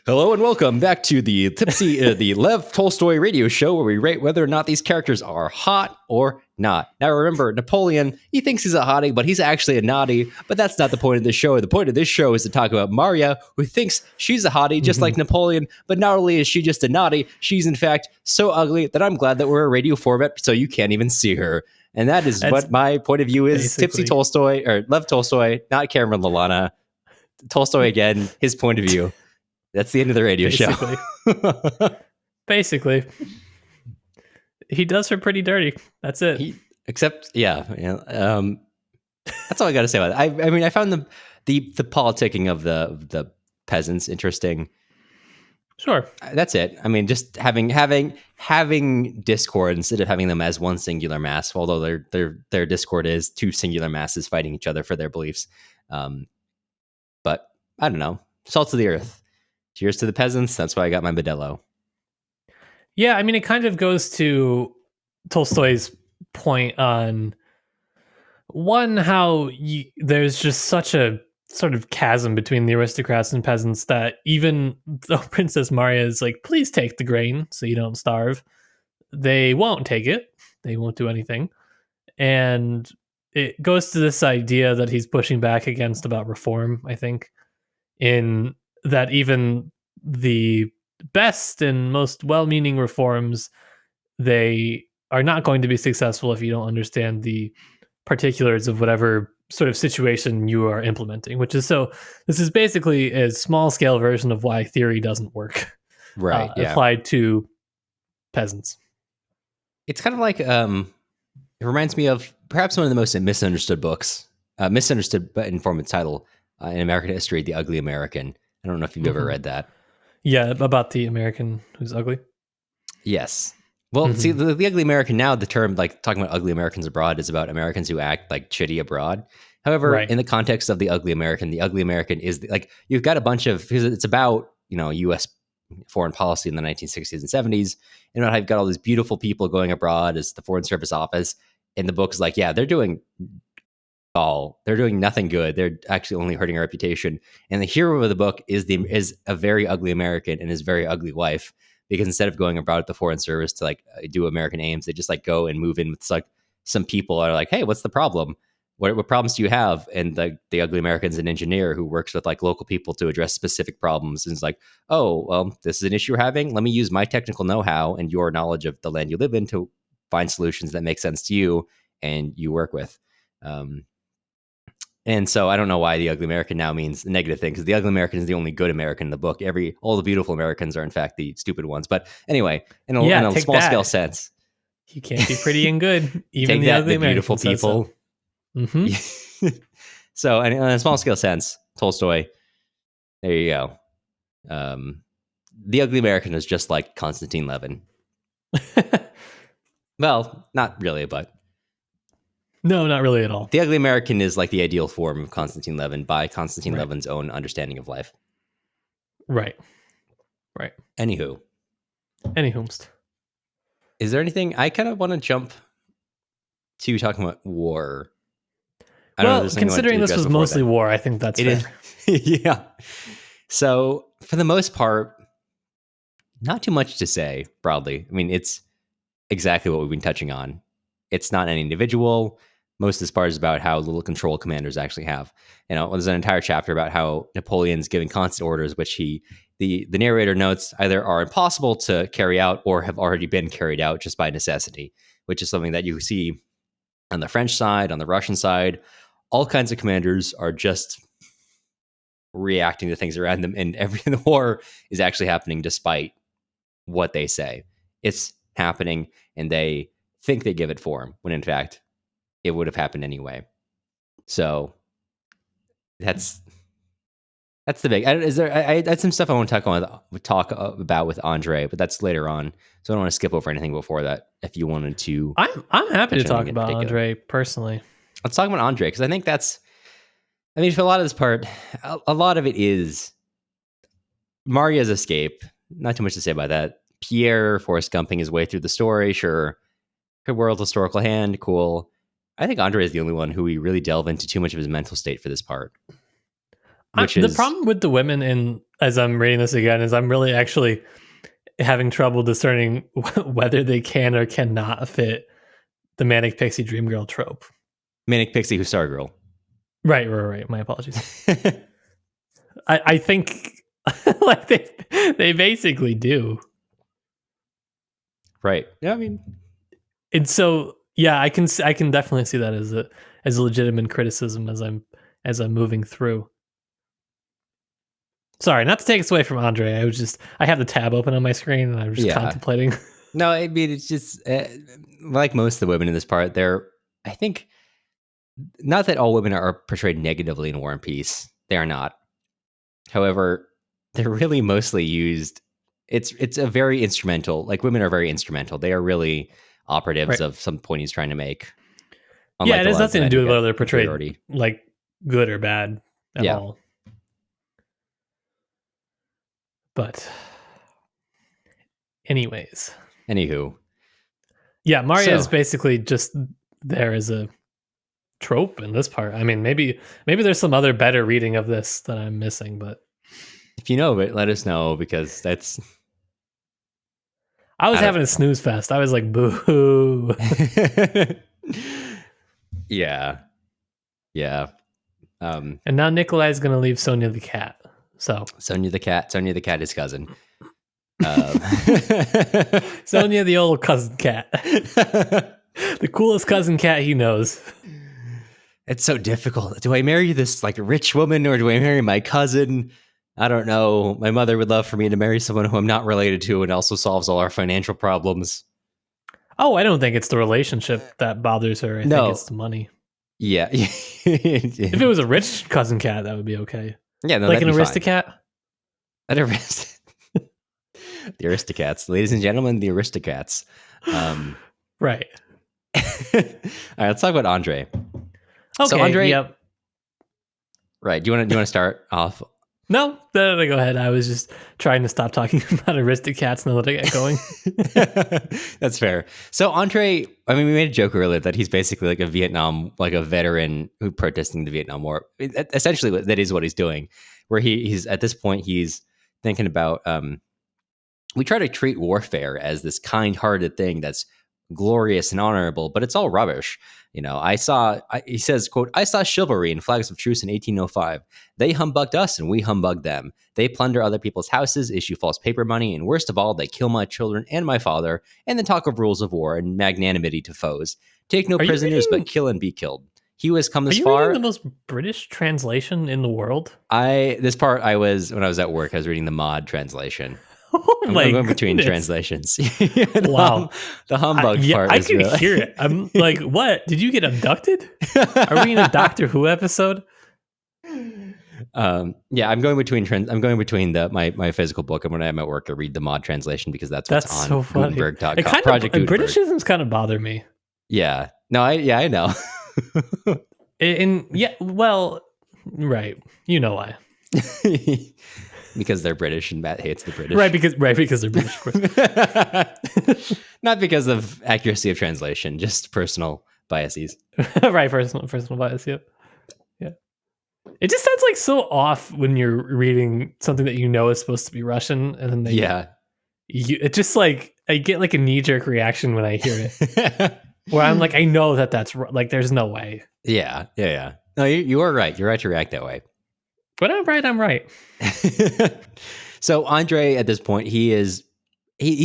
Hello and welcome back to the the Lev Tolstoy radio show, where we rate whether or not these characters are hot or not. Now remember, Napoleon, he thinks he's a hottie, but he's actually a naughty. But that's not the point of this show. The point of this show is to talk about Marya, who thinks she's a hottie, just like Napoleon. But not only is she just a naughty, she's in fact so ugly that I'm glad that we're a radio format, so you can't even see her. And that's what my point of view is. Basically. Tipsy Tolstoy, or Lev Tolstoy, not Cameron Lalana. Tolstoy again, his point of view. That's the end of the radio show. Basically. He does her pretty dirty. That's it. That's all I got to say about it. I found the politicking of the peasants interesting. Sure. That's it. Just having discord instead of having them as one singular mass, although their discord is two singular masses fighting each other for their beliefs. But I don't know. Salt of the earth. Cheers to the peasants. That's why I got my Modelo. Yeah, it kind of goes to Tolstoy's point on one, how there's just such a sort of chasm between the aristocrats and peasants that even though Princess Marya is like, please take the grain so you don't starve, they won't take it. They won't do anything. And it goes to this idea that he's pushing back against about reform, I think, in that even the best and most well-meaning reforms, they are not going to be successful if you don't understand the particulars of whatever sort of situation you are implementing, this is basically a small-scale version of why theory doesn't work. Right. Applied to peasants. It's kind of like, it reminds me of perhaps one of the most misunderstood books, misunderstood but in form of title, in American history, The Ugly American. I don't know if you've ever read that. Yeah, about the American who's ugly. Yes. Well, see, the Ugly American now, the term like talking about ugly Americans abroad is about Americans who act like shitty abroad. However, in the context of the Ugly American is you've got a bunch of, because it's about, U.S. foreign policy in the 1960s and 70s. And I've got all these beautiful people going abroad as the Foreign Service Office. And the book is like, they're doing nothing good. They're actually only hurting our reputation. And the hero of the book is a very ugly American and his very ugly wife. because instead of going about the foreign service to like do American aims, they just like go and move in with like some people are like, hey, what's the problem? What problems do you have? And the ugly American's an engineer who works with like local people to address specific problems. And it's like, oh, well, this is an issue we're having. Let me use my technical know-how and your knowledge of the land you live in to find solutions that make sense to you and you work with. And so I don't know why the ugly American now means a negative thing, because the ugly American is the only good American in the book. All the beautiful Americans are in fact the stupid ones. But anyway, in a small scale sense, you can't be pretty and good. Even the ugly beautiful people. So. Mm-hmm. So, in a small scale sense, Tolstoy. There you go. The ugly American is just like Konstantin Levin. Well, not really, but. No, not really at all. The ugly American is like the ideal form of Konstantin Levin by Konstantin Levin's own understanding of life. Right. Anywhomst. Is there anything I kind of want to jump to talking about war? Well, considering this was mostly war, I think that's fair. Yeah. So for the most part, not too much to say broadly. I mean, it's exactly what we've been touching on. It's not an individual. Most of this part is about how little control commanders actually have. There's an entire chapter about how Napoleon's giving constant orders, which the narrator notes either are impossible to carry out or have already been carried out just by necessity, which is something that you see on the French side, on the Russian side. All kinds of commanders are just reacting to things around them, and everything in the war is actually happening despite what they say. It's happening, and they think they give it form, when in fact, it would have happened anyway. So that's the big. I had some stuff I want to talk about with Andre, but that's later on. So I don't want to skip over anything before that. If you wanted to, I'm happy to talk about Andre personally. Let's talk about Andre, because I think that's. I mean, for a lot of this part, a lot of it is Marya's escape. Not too much to say about that. Pierre Forrest Gumping his way through the story. Sure, good world historical hand, cool. I think Andre is the only one who we really delve into too much of his mental state for this part. The problem with the women, as I'm reading this again, is I'm really actually having trouble discerning whether they can or cannot fit the Manic Pixie Dream Girl trope. Manic Pixie Hussar Girl. Right. My apologies. I think like they basically do. Right. Yeah, I mean, and so yeah, I can definitely see that as a legitimate criticism as I'm moving through. Sorry, not to take us away from Andre. I have the tab open on my screen and I'm just contemplating. No, I mean, it's just like most of the women in this part, I think, not that all women are portrayed negatively in War and Peace. They are not. However, they're really mostly used. It's a very instrumental. Like, women are very instrumental. They are really operatives of some point he's trying to make. Yeah, it has nothing to do with whether they're portrayed like good or bad at all. But anywho. Yeah, Marya is basically just there as a trope in this part. I mean, maybe there's some other better reading of this that I'm missing, but if you know of it, let us know, because that's. I was having a snooze fest. I was like, boo. Yeah. And now Nikolai's going to leave Sonia the cat. So Sonia the cat is cousin. Sonia, the old cousin cat. The coolest cousin cat he knows. It's so difficult. Do I marry this like rich woman, or do I marry my cousin? I don't know. My mother would love for me to marry someone who I'm not related to and also solves all our financial problems. Oh, I don't think it's the relationship that bothers her. I think it's the money. Yeah. If it was a rich cousin cat, that would be okay. Yeah, no, like an Aristocat? The Aristocats. Ladies and gentlemen, the Aristocats. Right. All right, let's talk about Andre. Okay, so Andre, yep. Right. Do you want to start off? No, go ahead. I was just trying to stop talking about Aristocats and let it get going. That's fair. So Andre, I mean, we made a joke earlier that he's basically like a veteran who protesting the Vietnam War. Essentially, that is what he's doing. Where he's at this point, he's thinking about we try to treat warfare as this kind-hearted thing that's glorious and honorable, but it's all rubbish. He says, quote, I saw chivalry in flags of truce in 1805. They humbugged us and we humbugged them. They plunder other people's houses, issue false paper money, and worst of all, they kill my children and my father, and then talk of rules of war and magnanimity to foes. Take no prisoners, but kill and be killed. He who has come this far. Are you reading the most British translation in the world? When I was at work, I was reading the mod translation. I'm going between translations. Wow. The humbug part. I can really hear it. I'm like, what? Did you get abducted? Are we in a Doctor Who episode? I'm going between my physical book, and when I'm at work, I read the mod translation because that's what's on so funny. Gutenberg.com. Project Gutenberg. Britishisms kind of bother me. Yeah. No, I know. Right. You know why. Because they're British and Matt hates the British. Right, because they're British, of course. Not because of accuracy of translation, just personal biases. Right, personal bias, yep. Yeah. It just sounds like so off when you're reading something that you know is supposed to be Russian, and then it just like, I get like a knee-jerk reaction when I hear it. Where I'm like, I know that's like, there's no way. Yeah. No, you are right. You're right to react that way. But I'm right. So Andre, at this point, he's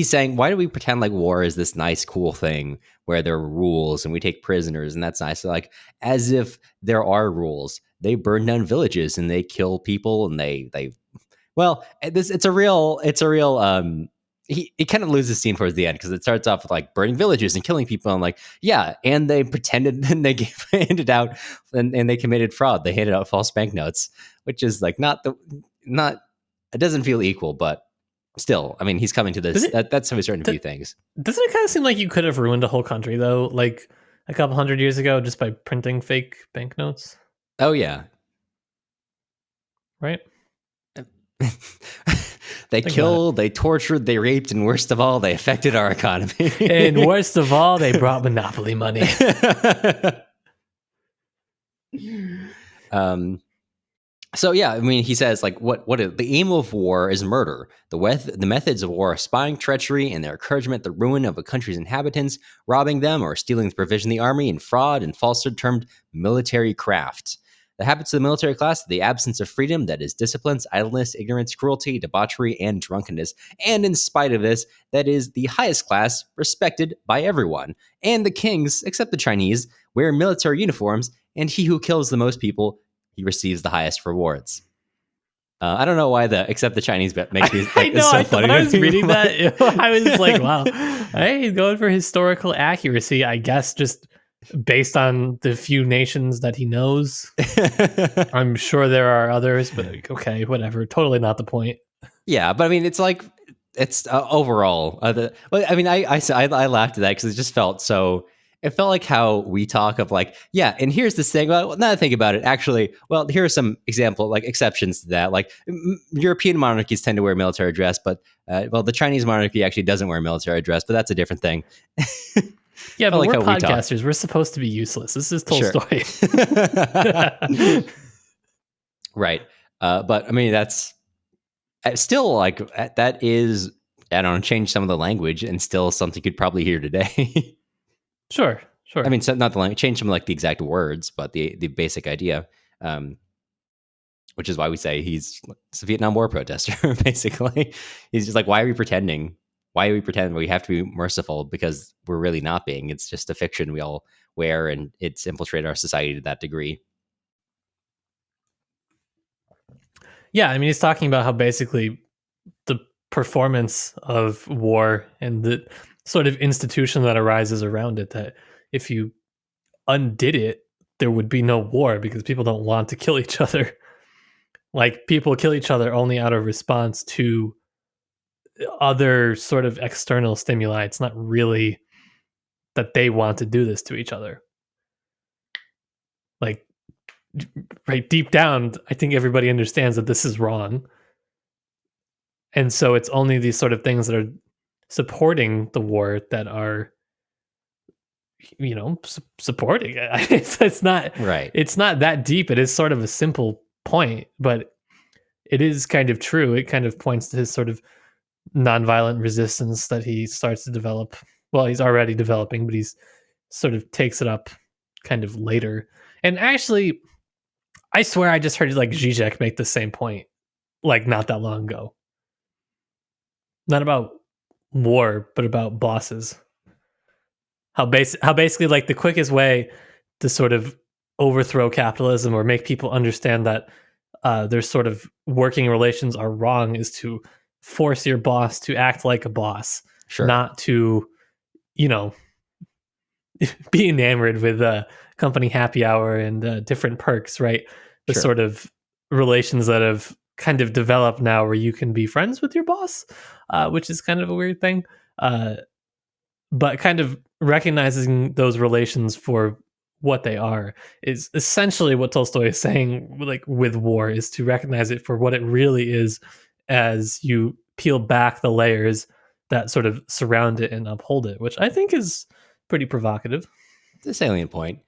saying, why do we pretend like war is this nice, cool thing where there are rules and we take prisoners and that's nice? So like, as if there are rules. They burn down villages and they kill people and it's a real he kind of loses steam towards the end because it starts off with like burning villages and killing people and like, yeah, and they pretended and they handed out and they committed fraud. They handed out false banknotes, which is like it doesn't feel equal, but still, I mean, he's coming to this. That's how he's starting to view things. Doesn't it kind of seem like you could have ruined a whole country though, like a couple hundred years ago, just by printing fake banknotes? Oh yeah, right. They killed, they tortured, they raped, and worst of all, they affected our economy. And worst of all, they brought monopoly money. So yeah, I mean, he says like, the aim of war is murder. The methods of war are spying, treachery, and their encouragement, the ruin of a country's inhabitants, robbing them or stealing the provision of the army, and fraud and falsehood termed military craft. The habits of the military class are the absence of freedom, that is disciplines, idleness, ignorance, cruelty, debauchery, and drunkenness. And in spite of this, that is the highest class, respected by everyone. And the kings, except the Chinese, wear military uniforms, and he who kills the most people, he receives the highest rewards. I don't know why except the Chinese bit makes me I know, so funny. When I was reading that, I was like, wow, hey, going for historical accuracy, I guess, just based on the few nations that he knows. I'm sure there are others, but okay, whatever. Totally not the point. Yeah, but I mean, it's like, it's overall. I laughed at that because it just felt so. It felt like how we talk of like, yeah, and here's this thing. Well, now that I think about it, actually, well, here are some exceptions to that. Like European monarchies tend to wear military dress, but the Chinese monarchy actually doesn't wear military dress, but that's a different thing. Yeah, but we're podcasters. We're supposed to be useless. This is Tolstoy. Sure. Right. But I mean, that's still like, that is, I don't know, change some of the language and still something you'd probably hear today. Sure. I mean, so not the language, change some like the exact words, but the basic idea, which is why we say he's a Vietnam War protester, basically. He's just like, why are we pretending? Why are we pretending we have to be merciful? Because we're really not being. It's just a fiction we all wear, and it's infiltrated our society to that degree. Yeah, I mean, he's talking about how basically the performance of war and the sort of institution that arises around it, that if you undid it, there would be no war because people don't want to kill each other. Like, people kill each other only out of response to other sort of external stimuli. It's not really that they want to do this to each other. Like, right deep down, I think everybody understands that this is wrong. And so it's only these sort of things that are supporting the war that are, supporting it. It's not right. It's not that deep. It is sort of a simple point, but it is kind of true. It kind of points to his sort of nonviolent resistance that he starts to develop. Well, he's already developing, but he's sort of takes it up kind of later. And actually, I swear I just heard like Zizek make the same point like not that long ago. Not about war, but about bosses. How basically like the quickest way to sort of overthrow capitalism or make people understand that their sort of working relations are wrong is to force your boss to act like a boss, not to, be enamored with company happy hour and different perks, right? The sort of relations that have kind of developed now where you can be friends with your boss, which is kind of a weird thing. But kind of recognizing those relations for what they are is essentially what Tolstoy is saying, like with war, is to recognize it for what it really is as you peel back the layers that sort of surround it and uphold it, which I think is pretty provocative. It's a salient point.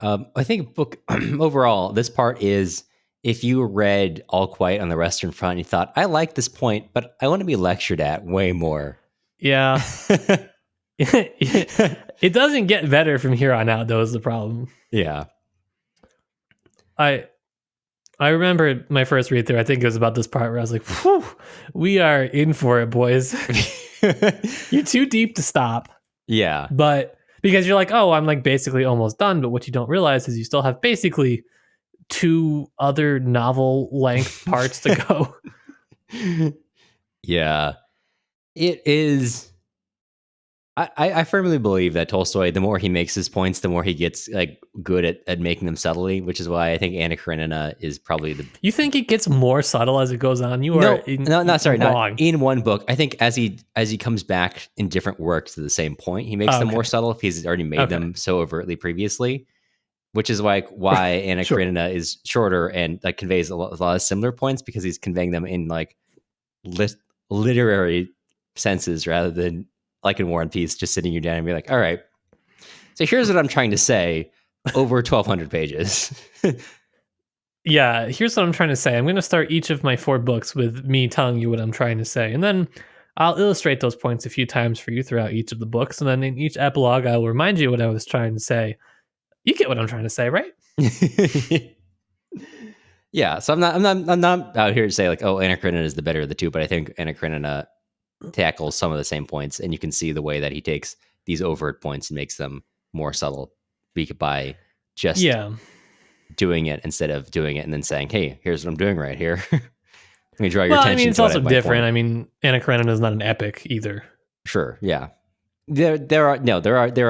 I think book overall, this part is, if you read All Quiet on the Western Front, you thought, I like this point, but I want to be lectured at way more. Yeah. It doesn't get better from here on out, though, is the problem. Yeah. I remember my first read through, I think it was about this part where I was like, whew, we are in for it, boys. You're too deep to stop. Yeah. But because you're like, oh, I'm like basically almost done. But what you don't realize is you still have basically 2 other novel length parts to go. Yeah. It is. I firmly believe that Tolstoy, the more he makes his points, the more he gets like good at making them subtly, which is why I think Anna Karenina is probably the. You think it gets more subtle as it goes on? Not in one book. I think as he comes back in different works to the same point, he makes them more subtle if he's already made them so overtly previously, which is why Anna Karenina is shorter and like conveys a lot of similar points, because he's conveying them in like literary senses rather than like in War and Peace, just sitting you down and be like, all right, so here's what I'm trying to say over 1,200 pages. Yeah, here's what I'm trying to say. I'm going to start each of my 4 books with me telling you what I'm trying to say. And then I'll illustrate those points a few times for you throughout each of the books. And then in each epilogue, I will remind you what I was trying to say. You get what I'm trying to say, right? Yeah, so I'm not out here to say like, oh, Anna Karenina is the better of the two, but I think Anna Karenina tackles some of the same points, and you can see the way that he takes these overt points and makes them more subtle by just doing it instead of doing it and then saying, hey, here's what I'm doing right here. Let me draw your attention. I mean, it's also different. I mean, Anna Karenina is not an epic either. Sure, yeah. There are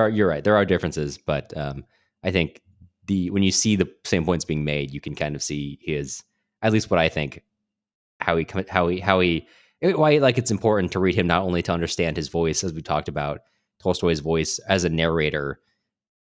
you're right. There are differences, but I think when you see the same points being made, you can kind of see his, at least what I think, why like it's important to read him, not only to understand his voice, as we talked about, Tolstoy's voice as a narrator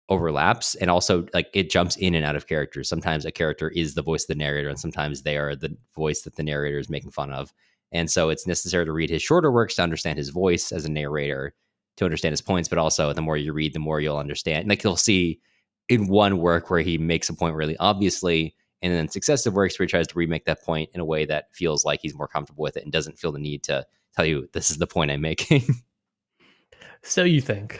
overlaps, and also like it jumps in and out of characters. Sometimes a character is the voice of the narrator, and sometimes they are the voice that the narrator is making fun of. And so it's necessary to read his shorter works to understand his voice as a narrator, to understand his points, but also the more you read, the more you'll understand. Like you'll see in one work where he makes a point really obviously, and then successive works where he tries to remake that point in a way that feels like he's more comfortable with it and doesn't feel the need to tell you, this is the point I'm making. So you think.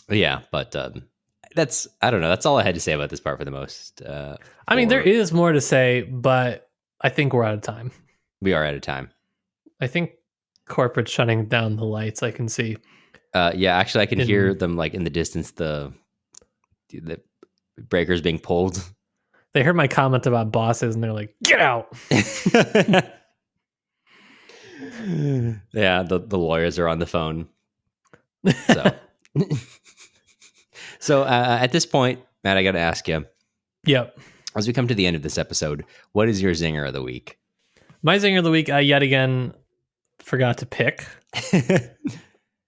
Yeah, but that's, I don't know. That's all I had to say about this part for the most. I mean, there is more to say, but I think we're out of time. We are out of time. I think corporate's shutting down the lights. I can see. Yeah, actually, I can hear them like in the distance. The breakers being pulled. They heard my comment about bosses, and they're like, "Get out!" Yeah, the lawyers are on the phone. So at this point, Matt, I got to ask you. Yep. As we come to the end of this episode, what is your zinger of the week? My zinger of the week, I yet again forgot to pick.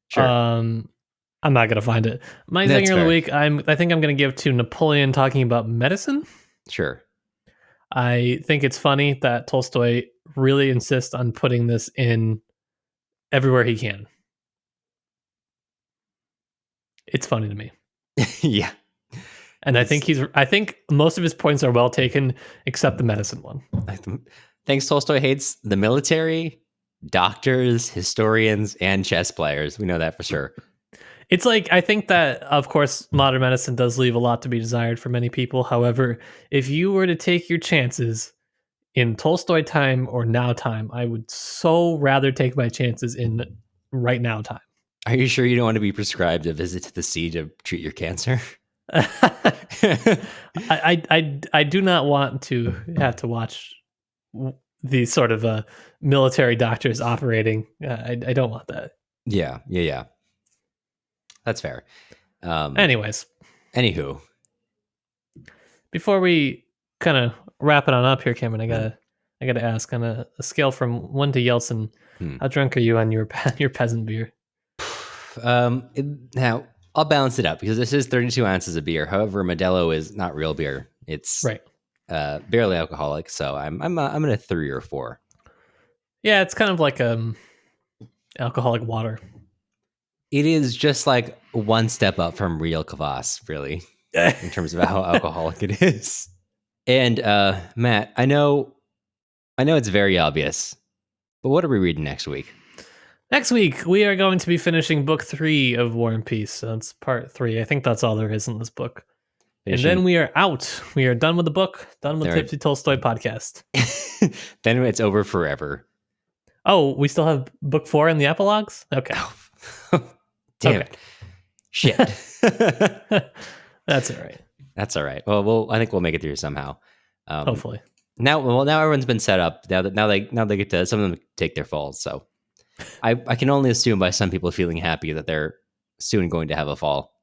Sure. I'm not gonna find it. My zinger of the week, I think I'm gonna give to Napoleon talking about medicine. Sure. I think it's funny that Tolstoy really insists on putting this in everywhere he can. It's funny to me. Yeah. And I think most of his points are well taken, except the medicine one. Thanks, Tolstoy hates the military, doctors, historians, and chess players. We know that for sure. It's like, I think that, of course, modern medicine does leave a lot to be desired for many people. However, if you were to take your chances in Tolstoy time or now time, I would so rather take my chances in right now time. Are you sure you don't want to be prescribed a visit to the sea to treat your cancer? I do not want to have to watch these sort of military doctors operating. I don't want that. Yeah. That's fair. Anywho, before we kind of wrap it on up here, Cameron, I gotta ask, on a scale from 1 to Yeltsin, how drunk are you on your peasant beer? Now I'll balance it out because this is 32 ounces of beer. However, Modelo is not real beer; it's right, barely alcoholic. So I'm in a 3 or 4. Yeah, it's kind of like alcoholic water. It is just like one step up from real kvass, really, in terms of how alcoholic it is. And Matt, I know it's very obvious, but what are we reading next week? Next week, we are going to be finishing book 3 of War and Peace. So it's part 3. I think that's all there is in this book. And then we are out. We are done with the book, done with the Tipsy Tolstoy podcast. Then it's over forever. Oh, we still have book 4 in the epilogues? Okay. Damn it. Shit. That's all right. That's all right. Well, I think we'll make it through somehow. Hopefully. Now everyone's been set up. Now they get to, some of them take their falls. So I can only assume by some people feeling happy that they're soon going to have a fall.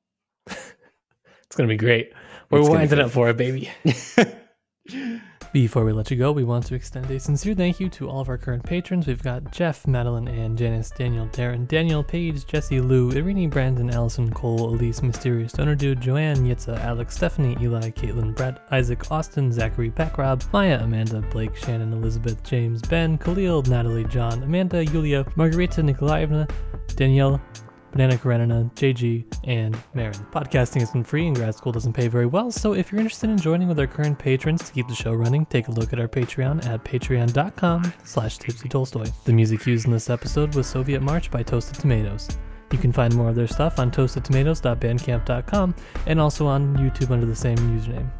It's going to be great. We're winding up for it, baby. Before we let you go, we want to extend a sincere thank you to all of our current patrons. We've got Jeff, Madeline, Ann, Janice, Daniel, Darren, Daniel, Paige, Jesse, Lou, Irene, Brandon, Allison, Cole, Elise, Mysterious Donor Dude, Joanne, Yitza, Alex, Stephanie, Eli, Caitlin, Brett, Isaac, Austin, Zachary, Pack Rob, Maya, Amanda, Blake, Shannon, Elizabeth, James, Ben, Khalil, Natalie, John, Amanda, Yulia, Margarita Nikolaevna, Danielle, Banana Karenina, JG, and Marin. Podcasting isn't free and grad school doesn't pay very well, so if you're interested in joining with our current patrons to keep the show running, take a look at our Patreon at patreon.com/tipsytolstoy. The music used in this episode was Soviet March by Toasted Tomatoes. You can find more of their stuff on toastedtomatoes.bandcamp.com and also on YouTube under the same username.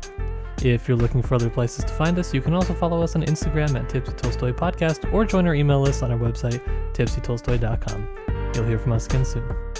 If you're looking for other places to find us, you can also follow us on Instagram at Tipsy Tolstoy Podcast or join our email list on our website, tipsytolstoy.com. You'll hear from us again soon.